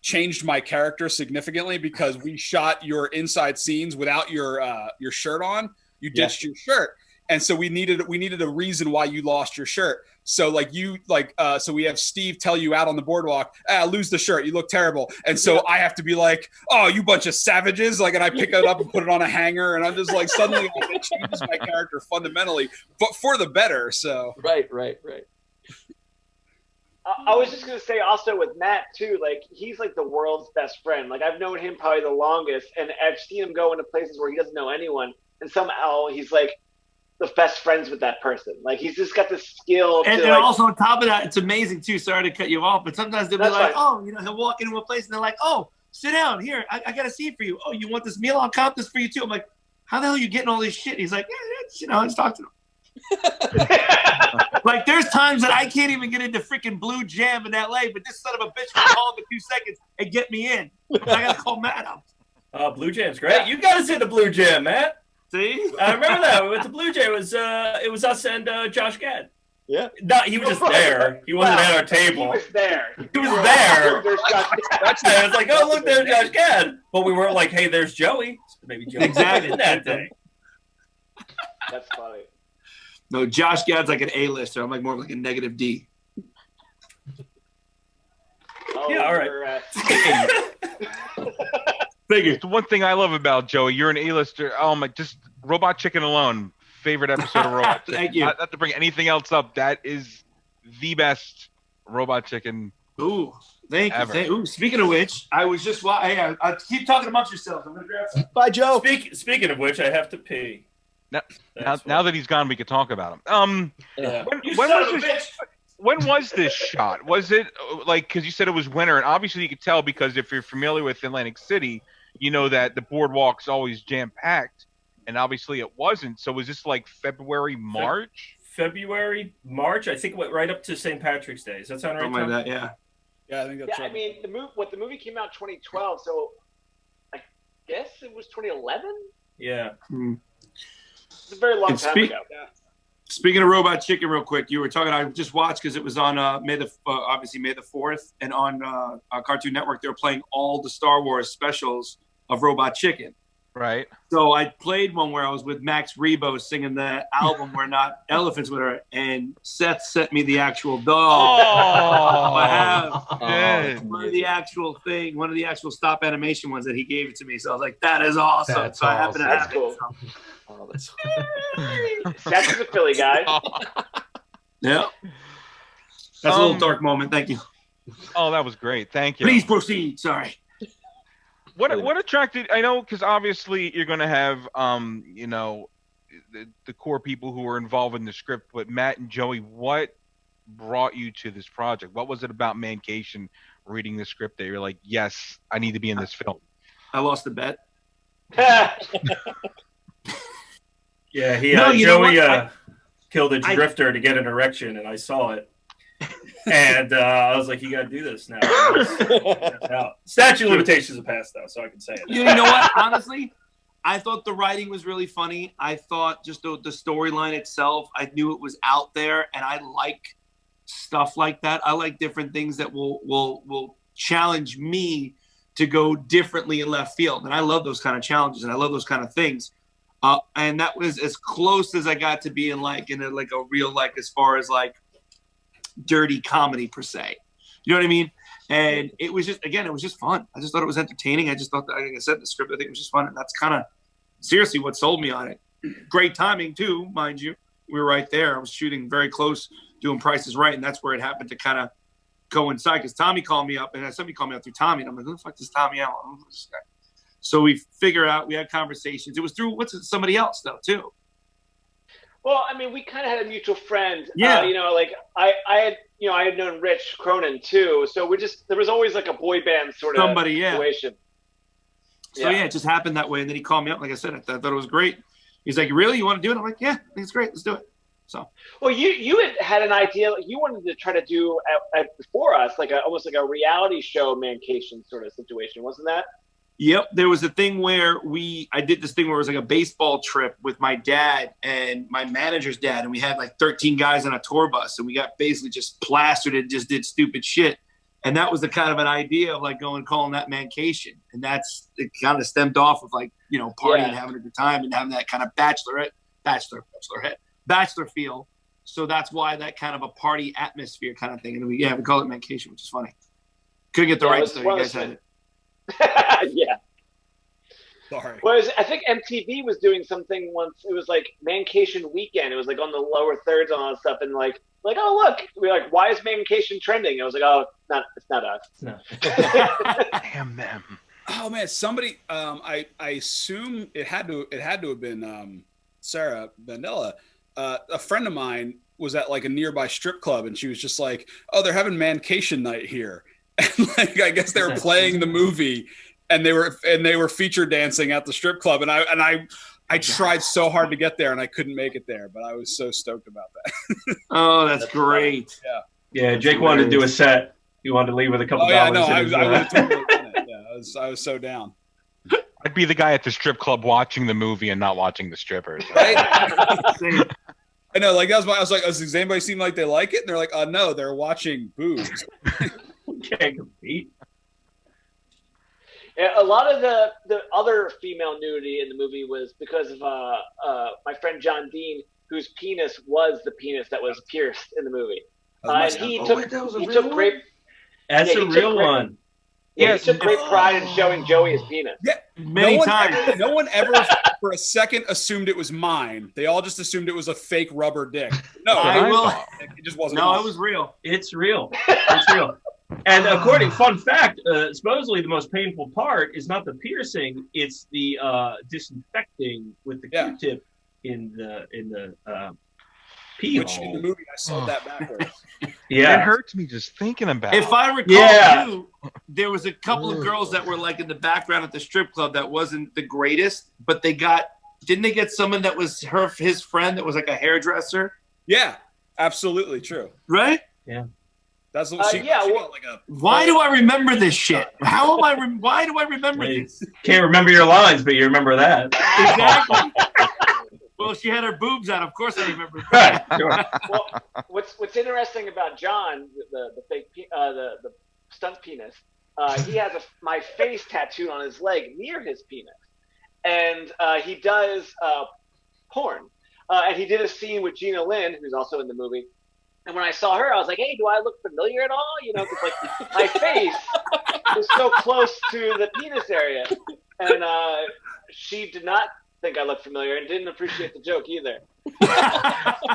changed my character significantly, because we shot your inside scenes without your shirt on. You ditched your shirt, and so we needed a reason why you lost your shirt. So so we have Steve tell you out on the boardwalk, lose the shirt, you look terrible. And so I have to be like, oh, you bunch of savages. Like, and I pick it up and put it on a hanger, and I'm just like, suddenly it changes my character fundamentally, but for the better. So Right. I was just going to say also with Matt too, like, he's like the world's best friend. Like, I've known him probably the longest, and I've seen him go into places where he doesn't know anyone, and somehow he's like the best friends with that person. Like, he's just got this skill. And also on top of that, it's amazing too. Sorry to cut you off, but sometimes they'll be like, he'll walk into a place and they're like, oh, sit down here. I got a seat for you. Oh, you want this meal? I'll comp this for you too. I'm like, how the hell are you getting all this shit? He's like, let's talk to him. Like, there's times that I can't even get into freaking Blue Jam in LA, but this son of a bitch will call in 2 seconds and get me in. I gotta call Matt up. Blue Jam's great. You gotta see the Blue Jam, Matt. See? I remember that. We went to Blue Jam. It was us and Josh Gad. Yeah. No, he was just there. He wasn't at our table. He was there. He was there. It's like, oh, look, there's Josh Gad. But we weren't like, hey, there's Joey. Maybe Joey exactly in that day. That's funny. No, Josh Gad's like an A-lister. I'm like more of like a negative D. Yeah, all right. The one thing I love about Joey, you're an A-lister. Oh my, just Robot Chicken alone, favorite episode of Robot Chicken. Thank you. Not to bring anything else up. That is the best Robot Chicken. Ooh. Thank you. Ooh, speaking of which, I was just I keep talking amongst yourselves. I'm gonna grab some. Bye, Joe. Speaking of which, I have to pee. Now that he's gone, we could talk about him. When was this shot? Was it because you said it was winter, and obviously you could tell because if you're familiar with Atlantic City, you know that the boardwalk's always jam packed, and obviously it wasn't. So was this like February, March? February, March. I think it went right up to St. Patrick's Day. Does that sound right? Something like that, yeah. Yeah, I think that's right. I mean, the movie came out 2012, so I guess it was 2011. Yeah. It's a very long time ago. Yeah. Speaking of Robot Chicken, real quick, you were talking. I just watched because it was on May the 4th, and on Cartoon Network they were playing all the Star Wars specials of Robot Chicken. Right. So I played one where I was with Max Rebo singing the album "We're Not Elephants" with her, and Seth sent me the actual dog. Oh, I have one of the actual stop animation ones that he gave it to me. So I was like, "That is awesome!" That's so I happen to That's have cool. it. So. Oh, that's Seth is a Philly guy. Yeah. That's a little dark moment. Thank you. Oh, that was great. Thank you. Please proceed. Sorry. What attracted? I know because obviously you're going to have the core people who were involved in the script, but Matt and Joey, what brought you to this project? What was it about Mancation reading the script that you're like, yes, I need to be in this film? I lost the bet. Yeah, Joey killed a drifter to get an erection, and I saw it. And I was like, you got to do this now. Statute of limitations have passed, though, so I can say it. You know what? Honestly, I thought the writing was really funny. I thought just the storyline itself, I knew it was out there, and I like stuff like that. I like different things that will challenge me to go differently in left field. And I love those kind of challenges, and I love those kind of things. And that was as close as I got to being in a real, as far as dirty comedy per se. You know what I mean? And it was just fun. I just thought it was entertaining. I just thought that, like I said, the script, I think it was just fun. And that's kind of seriously what sold me on it. Great timing too, mind you. We were right there. I was shooting very close, doing Price is Right. And that's where it happened to kind of coincide, because Tommy called me up, and somebody called me up through Tommy. And I'm like, who the fuck is Tommy Avallone? Who's this guy? So we figured out, we had conversations. It was through somebody else though too. Well, I mean, we kind of had a mutual friend. Yeah. I had known Rich Cronin too. So there was always a boy band sort of situation. So it just happened that way. And then he called me up. Like I said, I thought it was great. He's like, really? You want to do it? I'm like, yeah, I think it's great. Let's do it. So. Well, you had an idea. You wanted to try to do before us, almost like a reality show Mancation sort of situation, wasn't that? Yep, there was a thing where I did this thing where it was like a baseball trip with my dad and my manager's dad, and we had 13 guys on a tour bus, and we got basically just plastered and just did stupid shit. And that was the kind of an idea of calling that Mancation, and it kind of stemmed off of partying and having a good time and having that kind of bachelor feel. So that's why that kind of a party atmosphere kind of thing. And we call it Mancation, which is funny. Couldn't get the rights though. You guys had it. Yeah. Sorry. Well, I think MTV was doing something once. It was Mancation Weekend. It was on the lower thirds and all that stuff, and oh look, we're why is Mancation trending? I was like, oh, it's not us. No. Damn them. Oh man, somebody. I assume it had to have been Sarah Vandella. A friend of mine was at a nearby strip club, and she was just like, oh, they're having Mancation night here. And I guess they were playing the movie, and they were feature dancing at the strip club, and I tried so hard to get there, and I couldn't make it there, but I was so stoked about that. Oh, that's great. Yeah, Jake wanted to do a set. He wanted to leave with a couple dollars. I would have totally done it. Yeah, I was so down. I'd be the guy at the strip club watching the movie and not watching the strippers. Right? I know, that was why I was like, does anybody seem like they like it? And they're like, no, they're watching boobs. Can't compete. Yeah, a lot of the other female nudity in the movie was because of my friend John Dean, whose penis was the penis that was pierced in the movie. And he took great. That's a real one. Yeah, he took great pride in showing Joey his penis. Yeah, many times. No one ever for a second assumed it was mine. They all just assumed it was a fake rubber dick. No, it just wasn't. No, it was real. It's real. It's real. And fun fact, supposedly the most painful part is not the piercing; it's the disinfecting with the Q-tip in the pee Which hole. in the movie I saw that backwards. Yeah, it hurts me just thinking about. If I recall, too, there was a couple of girls that were like in the background at the strip club that wasn't the greatest, but didn't they get someone that was his friend that was like a hairdresser? Yeah, absolutely true. Right? Yeah. That's what she got like a. Why do I remember this shit? How am I? Why do I remember this? Can't remember your lines, but you remember that. Exactly. Well, she had her boobs out. Of course, I remember that. Sure. Well, what's interesting about John, the fake the stunt penis, he has my face tattooed on his leg near his penis, and he does porn, and he did a scene with Gina Lynn, who's also in the movie. And when I saw her, I was like, "Hey, do I look familiar at all?" You know, because like my face is so close to the penis area, and she did not think I looked familiar and didn't appreciate the joke either.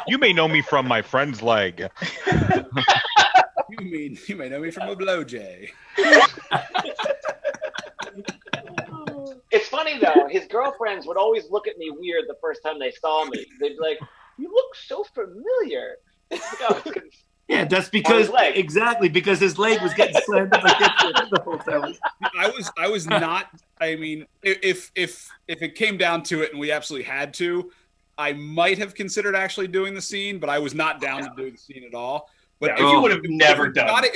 You may know me from my friend's leg. You may know me from a blowjay. It's funny though. His girlfriends would always look at me weird the first time they saw me. They'd be like, "You look so familiar." Yeah, that's because because his leg was getting slammed up against the whole time. I was not. I mean, if it came down to it and we absolutely had to, I might have considered actually doing the scene, but I was not down to do the scene at all. But if you would have never done it.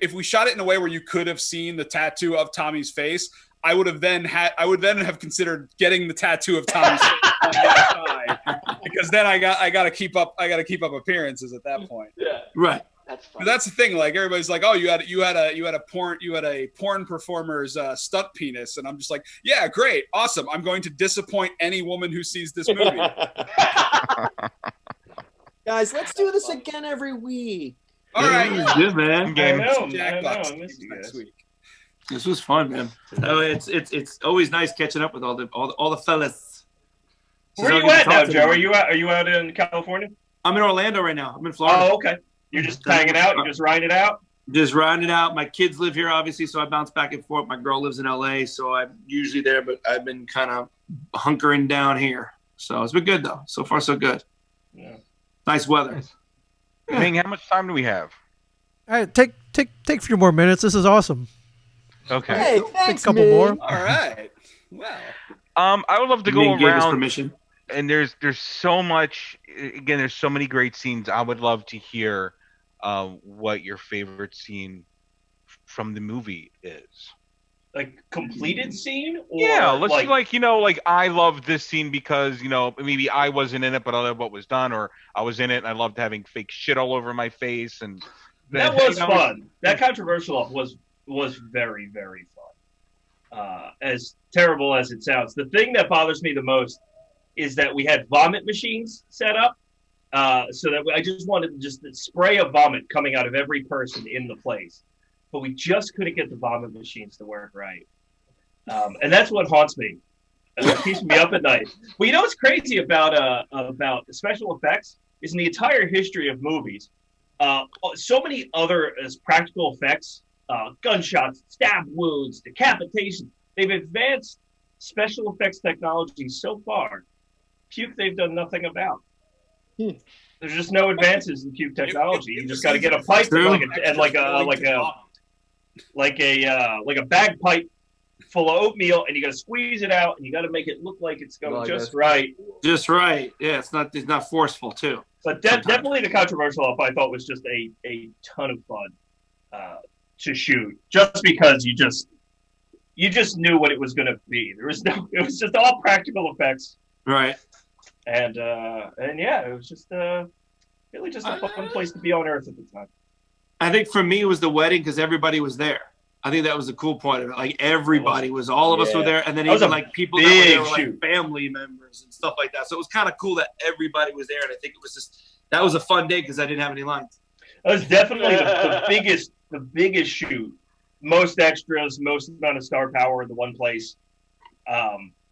If we shot it in a way where you could have seen the tattoo of Tommy's face, I would then have considered getting the tattoo of Tommy's face on the outside, because then I got to keep up appearances at that point. Yeah, right. That's funny. But that's the thing. Like everybody's like, "Oh, you had a porn performer's stunt penis," and I'm just like, "Yeah, great, awesome. I'm going to disappoint any woman who sees this movie." Guys, let's do this again every week. All right, good man. I missed you next guys. week. This was fun, man. Oh, it's always nice catching up with all the fellas. Where are you at now, Joe? Are you out in California? I'm in Orlando right now. I'm in Florida. Oh, okay. You're just hanging out. You're just riding it out. Just riding it out. My kids live here, obviously, so I bounce back and forth. My girl lives in LA, so I'm usually there, but I've been kind of hunkering down here. So it's been good though. So far, so good. Yeah. Nice weather. Ming, how much time do we have? All right, take a few more minutes. This is awesome. Okay. Hey, Take thanks, a couple Ming. more. All right. Well, I would love to go Ming gave us around. permission. And there's so much. Again, there's so many great scenes. I would love to hear what your favorite scene from the movie is. Like completed scene? Or Yeah, let's like I love this scene because maybe I wasn't in it, but I love what was done, or I was in it and I loved having fake shit all over my face, and that was fun. That controversial was very, very fun. As terrible as it sounds, the thing that bothers me the most is that we had vomit machines set up, so that I just wanted just the spray of vomit coming out of every person in the place, but we just couldn't get the vomit machines to work right, and that's what haunts me. It keeps me up at night. Well, you know what's crazy about special effects is in the entire history of movies, so many other practical effects, gunshots, stab wounds, decapitation. They've advanced special effects technology so far. Puke they've done nothing about. There's just no advances in puke technology. You just got to get a pipe and like a bagpipe full of oatmeal, and you got to squeeze it out, and you got to make it look like it's going just right. Just right. Yeah, it's not forceful too. But definitely the controversial I thought was just a ton of fun to shoot, just because you just knew what it was going to be. It was just all practical effects. Right. And yeah, it was just really just a fun place to be on Earth at the time. I think for me it was the wedding because everybody was there. I think that was the cool point of it. Like everybody was, all of us were there, and then even like people that were there were like family members and stuff like that. So it was kind of cool that everybody was there, and I think it was that was a fun day because I didn't have any lines. That was definitely the biggest shoot. Most extras, most amount of star power in the one place.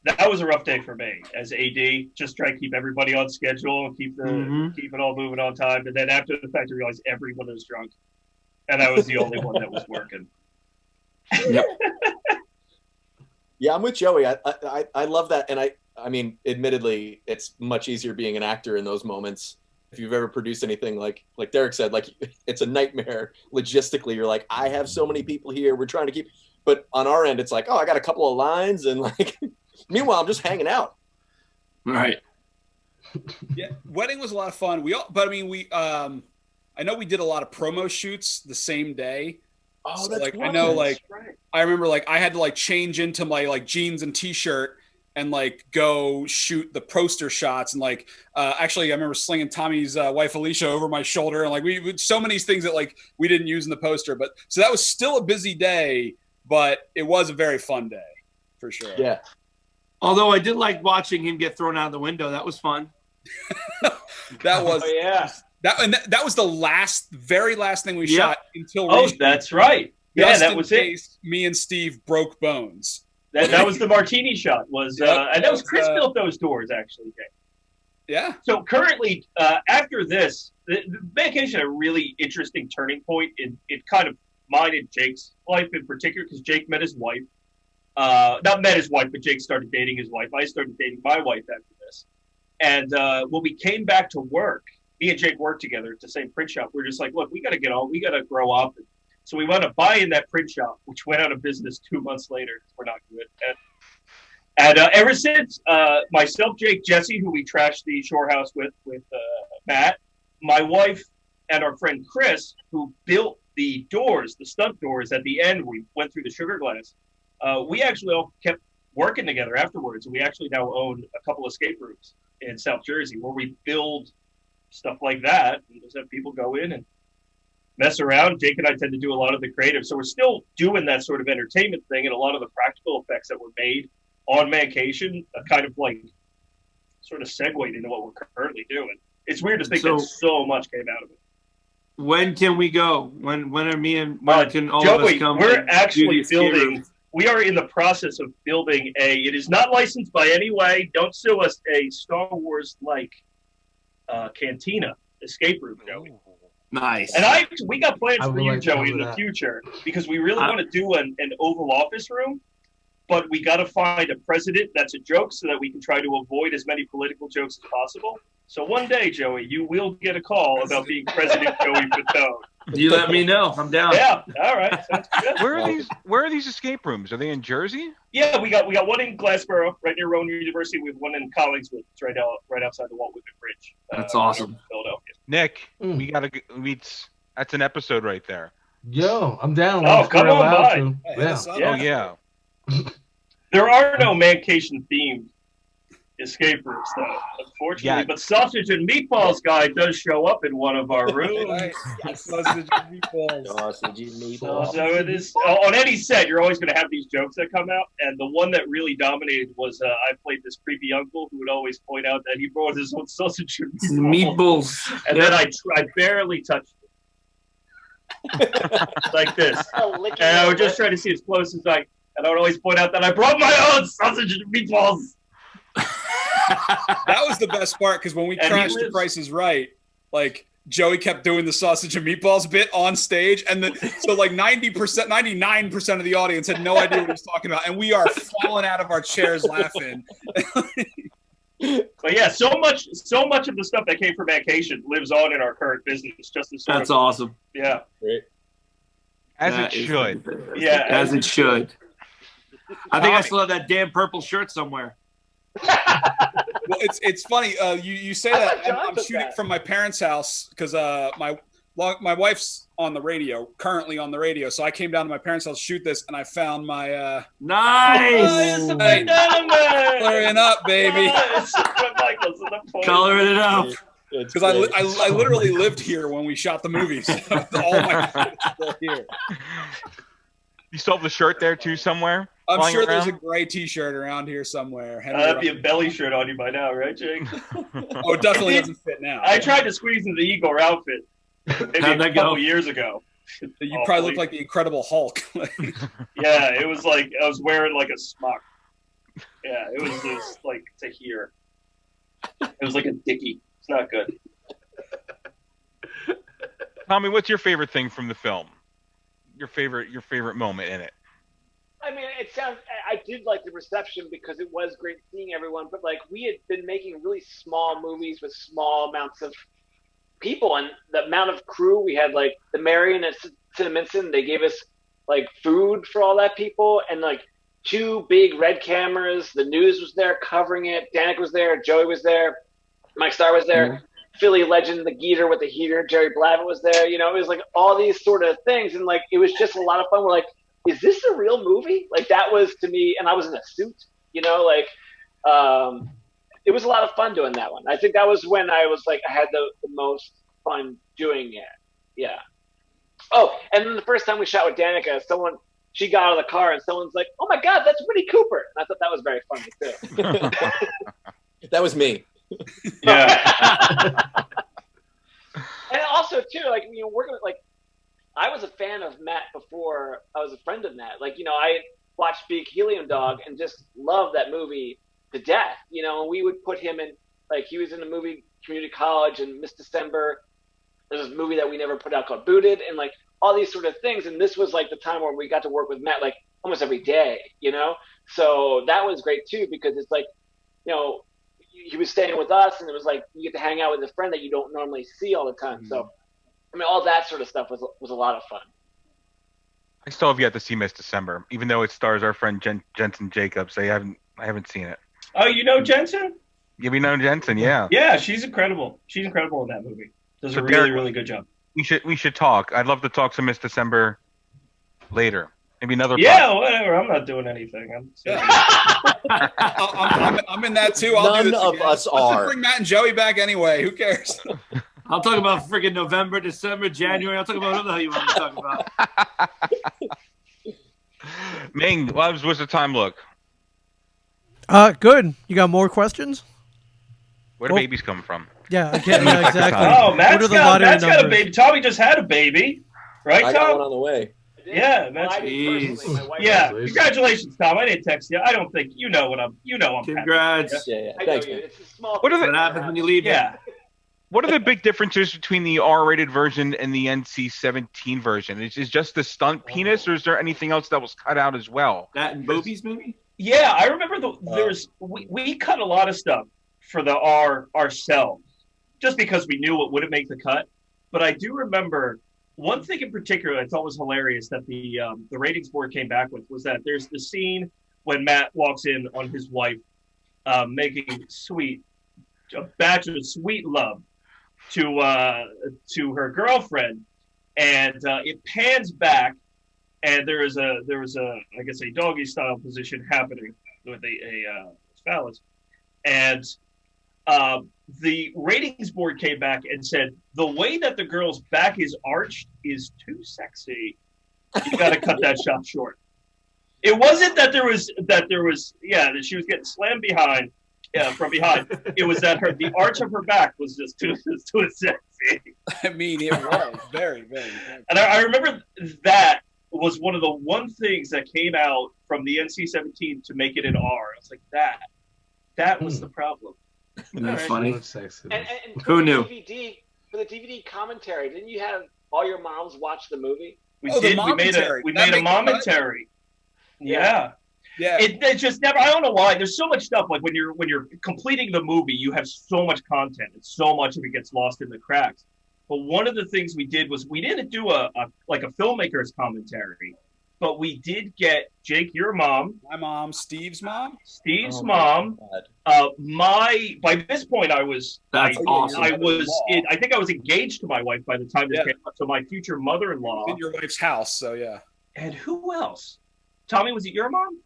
That was a rough day for me as AD. Just try to keep everybody on schedule, keep it all moving on time. And then after the fact, I realized everyone was drunk. and I was the only one that was working. Yep. Yeah, I'm with Joey. I love that, and I mean, admittedly, it's much easier being an actor in those moments. If you've ever produced anything like Derek said, like it's a nightmare logistically. You're like, I have so many people here. We're trying to keep, but on our end, it's like, oh, I got a couple of lines, and like, meanwhile, I'm just hanging out. Right. Yeah, wedding was a lot of fun. But I mean, I know we did a lot of promo shoots the same day. Oh, so, that's like right. I know, like right. I remember, like I had to like change into my like jeans and t-shirt and like go shoot the poster shots, and like actually I remember slinging Tommy's wife Alicia over my shoulder, and like we so many things that like we didn't use in the poster. But so that was still a busy day, but it was a very fun day for sure. Yeah. Although I did like watching him get thrown out the window. That was fun. That was Oh yeah. that was the very last thing we Yep. shot until Oh, that's right. Yeah, just that in was it. case me and Steve broke bones. That was the martini shot. And that was Chris built those doors actually. Jay. Yeah. So currently, after this, the Mancation had a really interesting turning point in kind of mine and Jake's life in particular, because Jake met his wife. Not met his wife, but Jake started dating his wife. I started dating my wife after this. And when we came back to work, me and Jake worked together at the same print shop. We're just like, look, we got to get on. We got to grow up. So we wound up buying that print shop, which went out of business 2 months later. We're not good. And ever since, myself, Jake, Jesse, who we trashed the Shore House with Matt, my wife, and our friend Chris, who built the doors, the stunt doors at the end, we went through the sugar glass. We actually all kept working together afterwards. We actually now own a couple of escape rooms in South Jersey where we build stuff like that and just have people go in and mess around. Jake and I tend to do a lot of the creative. So we're still doing that sort of entertainment thing, and a lot of the practical effects that were made on Mancation kind of like sort of segued into what we're currently doing. It's weird to think that so much came out of it. When can we go? When are me and when can all Joey, of us come? we're actually building. building. We are in the process of building it is not licensed by any way. Don't sue us. A Star Wars like cantina escape room, Joey. Nice. And we got plans for you, like Joey, in the that. future, because we really want to do an Oval Office room, but we got to find a president that's a joke so that we can try to avoid as many political jokes as possible. So one day, Joey, you will get a call about being President Joey Fatone. You let me know. I'm down. Yeah. All right. Sounds good. Where are these escape rooms? Are they in Jersey? Yeah, we got one in Glassboro, right near Rowan University. We have one in Collingswood. It's right outside the Walt Whitman Bridge. That's awesome. Philadelphia. Nick, we gotta. That's an episode right there. Yo, I'm down. Oh, come on by. Yeah. Oh yeah. There are no Mancation themed escape rooms, though, unfortunately. Yeah. But Sausage and Meatballs guy does show up in one of our rooms. Sausage and meatballs. Sausage and meatballs. So it is on any set. You're always going to have these jokes that come out, and the one that really dominated was I played this creepy uncle who would always point out that he brought his own sausage and meatballs, Meatballs. and then I barely touched it like this, and I would just try to see as close as and I would always point out that I brought my own sausage and meatballs. That was the best part, because when we crashed The Price is Right, like Joey kept doing the sausage and meatballs bit on stage, and so like 90%, 99% of the audience had no idea what he was talking about, and we are falling out of our chairs laughing. But yeah, so much of the stuff that came from Mancation lives on in our current business. Just as That's awesome. Yeah. Great. As That it is should. fantastic. Yeah, as it should. I think I Tommy. still have that damn purple shirt somewhere. Well, it's funny. You say I that thought John I'm took shooting that. from my parents' house because my wife's on the radio, currently on the radio. So I came down to my parents' house to shoot this, and I found my Nice. coloring up, baby. Coloring it up. Because I literally lived here when we shot the movies. All my friends are still here. You still have the shirt there too somewhere? I'm flying sure there's a around? gray T-shirt around here somewhere. That'd be a belly shirt on you by now, right, Jake? Oh, it definitely doesn't fit now. I tried to squeeze into the Igor outfit maybe How'd a that couple go? years ago. You probably look like the Incredible Hulk. Yeah, it was like I was wearing like a smock. Yeah, it was just like to here. It was like a dickie. It's not good. Tommy, what's your favorite thing from the film? your favorite moment in it? I mean, it sounds. I did like the reception because it was great seeing everyone. But like, we had been making really small movies with small amounts of people, and the amount of crew we had. Like the Marion at Cinnaminson, they gave us like food for all that people, and like 2 big red cameras. The news was there covering it. Danica was there. Joey was there. Mike Starr was there. Mm-hmm. Philly legend, the Geeter with the heater. Jerry Blavat was there. You know, it was like all these sort of things, and like it was just a lot of fun. We're like, is this a real movie? Like that was to me, and I was in a suit, you know, like it was a lot of fun doing that one. I think that was when I was like, I had the most fun doing it. Yeah. Oh, and then the first time we shot with Danica, she got out of the car and someone's like, "Oh my God, that's Winnie Cooper." And I thought that was very funny too. That was me. Yeah. And also too, like, you know, working with, like, I was a fan of Matt before I was a friend of Matt. Like, you know, I watched Big Helium Dog and just loved that movie to death. You know, and we would put him in, like, he was in the movie Community College and Miss December. There's this movie that we never put out called Booted, and like all these sort of things. And this was like the time where we got to work with Matt like almost every day, you know? So that was great too, because it's like, you know, he was staying with us and it was like you get to hang out with a friend that you don't normally see all the time. So I mean, all that sort of stuff was a lot of fun. I still have yet to see Miss December, even though it stars our friend Jensen Jacobs. I haven't seen it. Oh, you know Jensen? Yeah, we know Jensen. Yeah. Yeah, she's incredible. She's incredible in that movie. Does a really, really good job. We should talk. I'd love to talk some Miss December later. Maybe another. Yeah, whatever. I'm not doing anything. I'm in that too. I'll do this None of us are. Let's bring Matt and Joey back anyway. Who cares? I'll talk about freaking November, December, January. I'll talk about whatever the hell you want to talk about. Ming, what's the time look? Good. You got more questions? Where do babies come from? Yeah, exactly. Oh, Matt's got a baby. Tommy just had a baby, right, Tom? I got one on the way. Yeah, yeah. Congratulations, Tom. I didn't text you. I don't think you know what I'm. Congrats. Happy. Yeah. Thanks, man. It's a small. What happens when you leave? Yeah. What are the big differences between the R-rated version and the NC-17 version? Is just the stunt penis, or is there anything else that was cut out as well? That and boobies, maybe? Yeah, I remember we cut a lot of stuff for the R ourselves, just because we knew it wouldn't make the cut. But I do remember one thing in particular I thought was hilarious that the ratings board came back with was that there's the scene when Matt walks in on his wife making a batch of sweet love to her girlfriend, and it pans back, and there was a I guess a doggy style position happening with a phallus, and the ratings board came back and said the way that the girl's back is arched is too sexy. You got to cut that shot short. It wasn't that there was that she was getting slammed behind. Yeah, from behind. It was that the arch of her back was just too sexy. I mean, it was very, very. And I remember that was one of the things that came out from the NC-17 to make it an R. I was like, that was the problem. Isn't that funny? And who knew? For the DVD commentary, didn't you have all your moms watch the movie? We did. We made a momentary. Yeah. Yeah, it just never. I don't know why. There's so much stuff. Like when you're completing the movie, you have so much content, and so much of it gets lost in the cracks. But one of the things we did was we didn't do a filmmaker's commentary, but we did get Jake, your mom, my mom, Steve's mom, mom. By this point, That's awesome. I think I was engaged to my wife by the time this came up. So my future mother-in-law in your wife's house. So yeah. And who else? Tommy, was it your mom?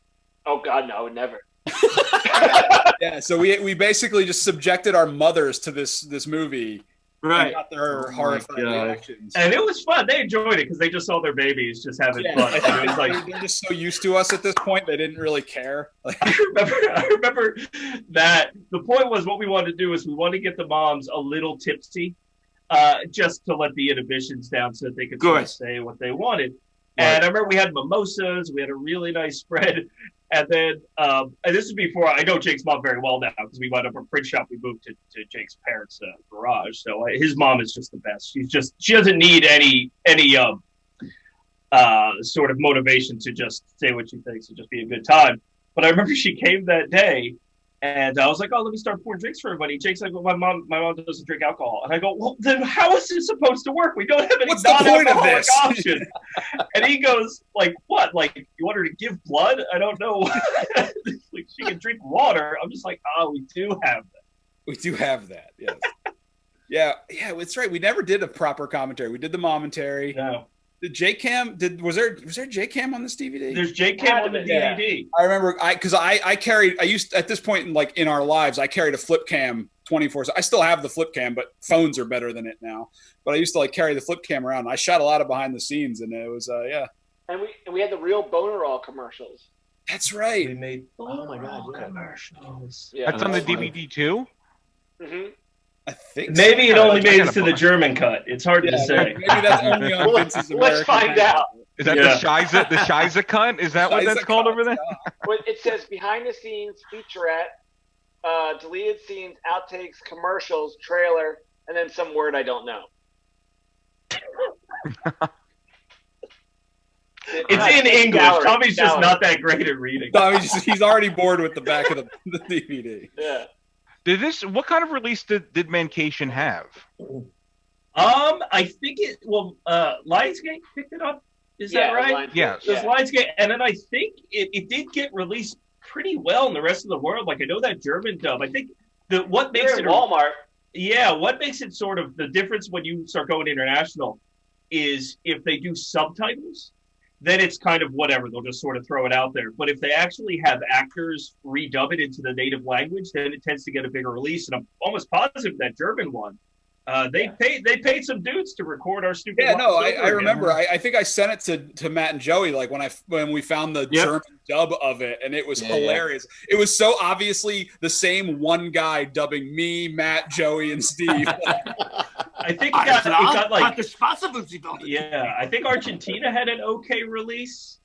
Oh God, no, never. Yeah, so we basically just subjected our mothers to this movie, right? And got their horrifying reactions, and it was fun. They enjoyed it because they just saw their babies just having fun. It was like they're just so used to us at this point, they didn't really care. I remember that the point was what we wanted to do is we wanted to get the moms a little tipsy, just to let the inhibitions down so that they could sort of say what they wanted. Right. And I remember we had mimosas. We had a really nice spread. And then, and this is before, I know Jake's mom very well now because we went up a print shop. We moved to Jake's parents' garage. So his mom is just the best. She doesn't need any sort of motivation to just say what she thinks and just be a good time. But I remember she came that day, and I was like, "Oh, let me start pouring drinks for everybody." Jake's like, "Well, my mom doesn't drink alcohol," and I go, "Well, then how is this supposed to work? We don't have any non-alcoholic option." And he goes, "Like what? Like you want her to give blood? I don't know. Like she can drink water." I'm just like, "Oh, we do have that. We do have that." Yes. Yeah, that's right. We never did a proper commentary. We did the momentary. No. The J-Cam was there J-Cam on this DVD? There's J-Cam on the DVD. I remember I used at this point in our lives, I carried a flip cam 24. I still have the flip cam, but phones are better than it now. But I used to carry the flip cam around. I shot a lot of behind the scenes, and it was And we had the real Boner All commercials. That's right. We made Oh my god, commercials. Yeah, That's on the DVD too? Mm-hmm. I think Maybe it only made it to the bunch. German cut. It's hard to say. Maybe that's only on Vince's American. Let's find out. Is that the Shiza cut? Is that what that's called over there? Well, it says behind the scenes featurette, deleted scenes, outtakes, commercials, trailer, and then some word I don't know. It's in English. Gallery. Tommy's just not that great at reading. He's already bored with the back of the DVD. Yeah. What kind of release did Mancation have? I think Lionsgate picked it up. Is that right? Yes. It was Lionsgate, and then I think it did get released pretty well in the rest of the world. Like I know that German dub. I think what makes it Walmart. Yeah, what makes it sort of the difference when you start going international is if they do subtitles, then it's kind of whatever. They'll just sort of throw it out there. But if they actually have actors redub it into the native language, then it tends to get a bigger release. And I'm almost positive that German one, they paid some dudes to record our stupid. Yeah, no, I remember. I think I sent it to Matt and Joey when we found the German dub of it, and it was hilarious. It was so obviously the same one guy dubbing me, Matt, Joey, and Steve. I think it got like I think Argentina had an okay release.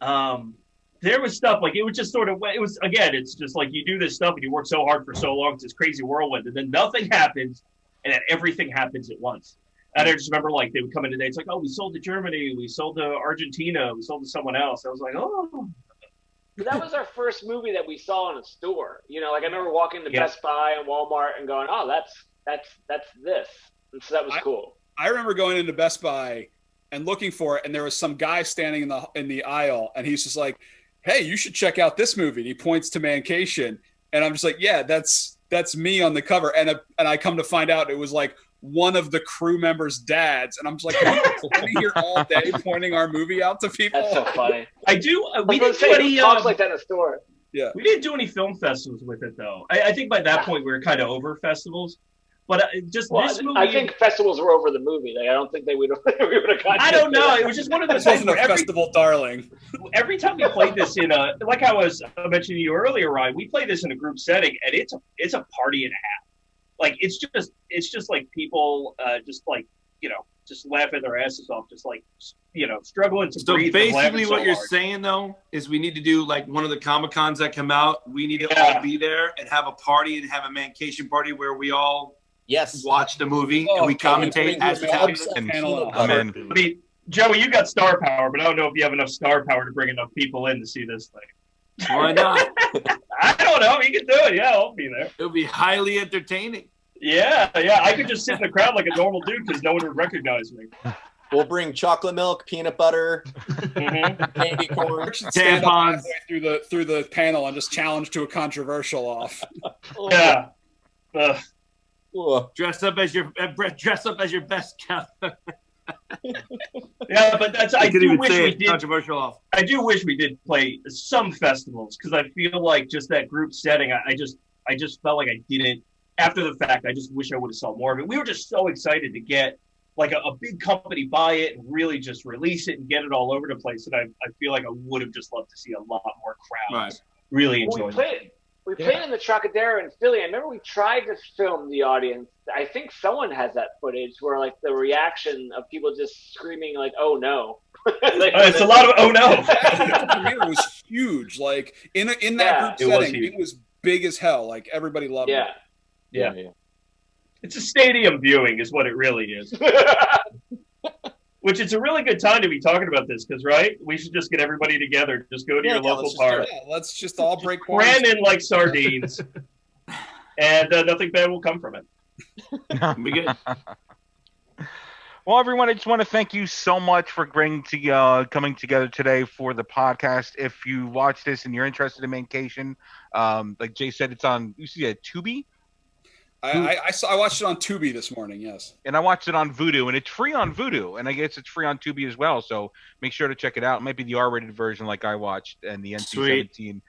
There was stuff like it was just sort of it's just like you do this stuff and you work so hard for so long, it's this crazy whirlwind, and then nothing happens, and then everything happens at once. And I just remember they would come in today. It's like, oh, we sold to Germany, we sold to Argentina, we sold to someone else. I was like, oh. That was our first movie that we saw in a store. I remember walking to Best Buy and Walmart and going, oh, that's this. And so that was cool. I remember going into Best Buy and looking for it, and there was some guy standing in the aisle, and he's just like, hey, you should check out this movie. And he points to Mancation, and I'm just like, yeah, that's me on the cover. And I come to find out it was like one of the crew members' dads, and I'm just like, are you standing here all day pointing our movie out to people? That's so funny. I do. We didn't do any talks like that in a store. Yeah, we didn't do any film festivals with it though. I think by that point we were kind of over festivals. But this movie, I think festivals were over the movie. I don't think we would have gotten. I don't know. It was just one of those things. Festival darling. Every time we played this in like I was mentioning to you earlier, Ryan, we play this in a group setting, and it's a party and a half. Like it's just like people just laughing their asses off, just struggling to breathe. So basically, what you're saying though is we need to do like one of the Comic-Cons that come out. We need to all be there and have a party and have a Mancation party where we all watch the movie and we commentate as it's happening. I mean, Joey, you got star power, but I don't know if you have enough star power to bring enough people in to see this thing. Why not? I don't know. You can do it. Yeah, I'll be there. It'll be highly entertaining. Yeah. I could just sit in the crowd like a normal dude because no one would recognize me. We'll bring chocolate milk, peanut butter, candy corn, tampons through the panel and just challenge to a controversial off. Yeah. Dress up as your best count. Yeah, but I do wish we did controversial off. I do wish we did play some festivals because I feel like just that group setting. I just felt like I didn't. After the fact, I just wish I would have saw more of it. We were just so excited to get like a big company buy it and really just release it and get it all over the place. And I feel like I would have just loved to see a lot more crowds really enjoy it. We played in the Trocadero in Philly. I remember we tried to film the audience. I think someone has that footage where like the reaction of people just screaming like, "Oh no!" It's a lot of "Oh no." It was huge. Like in that group setting, it was big as hell. Like everybody loved it. Yeah. It's a stadium viewing, is what it really is. Which it's a really good time to be talking about this because, right? We should just get everybody together. Just go to your local park. Let's just all break cram in like sardines, and nothing bad will come from it. Be good. Well, everyone, I just want to thank you so much for coming together today for the podcast. If you watch this and you're interested in Mancation, like Jay said, it's on. You see, Tubi. I watched it on Tubi this morning, yes. And I watched it on Vudu, and it's free on Vudu, and I guess it's free on Tubi as well. So make sure to check it out. It might be the R-rated version, like I watched, and the NC-17.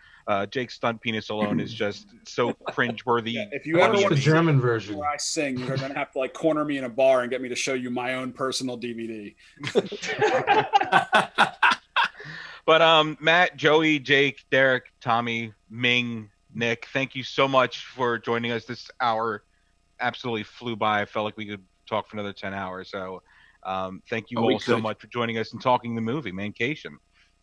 Jake's stunt penis alone is just so cringeworthy. Yeah, if you ever want the German version where I sing, you're gonna have to like corner me in a bar and get me to show you my own personal DVD. But Matt, Joey, Jake, Derek, Tommy, Ming, Nick, thank you so much for joining us. This hour absolutely flew by. I felt like we could talk for another 10 hours. So thank you all so much for joining us and talking the movie, Mancation.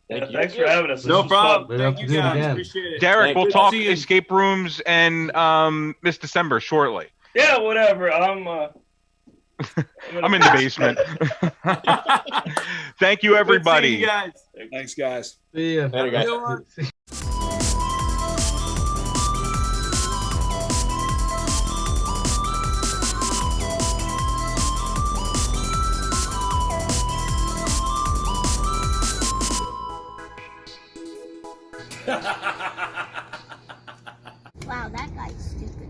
Thanks for having us. No problem. Thank you guys. Appreciate it. Derek, we'll talk escape rooms and Miss December shortly. Yeah, whatever. I'm in the basement. Thank you, everybody. You guys. Thanks, guys. See ya. Later, guys. Wow, that guy's stupid.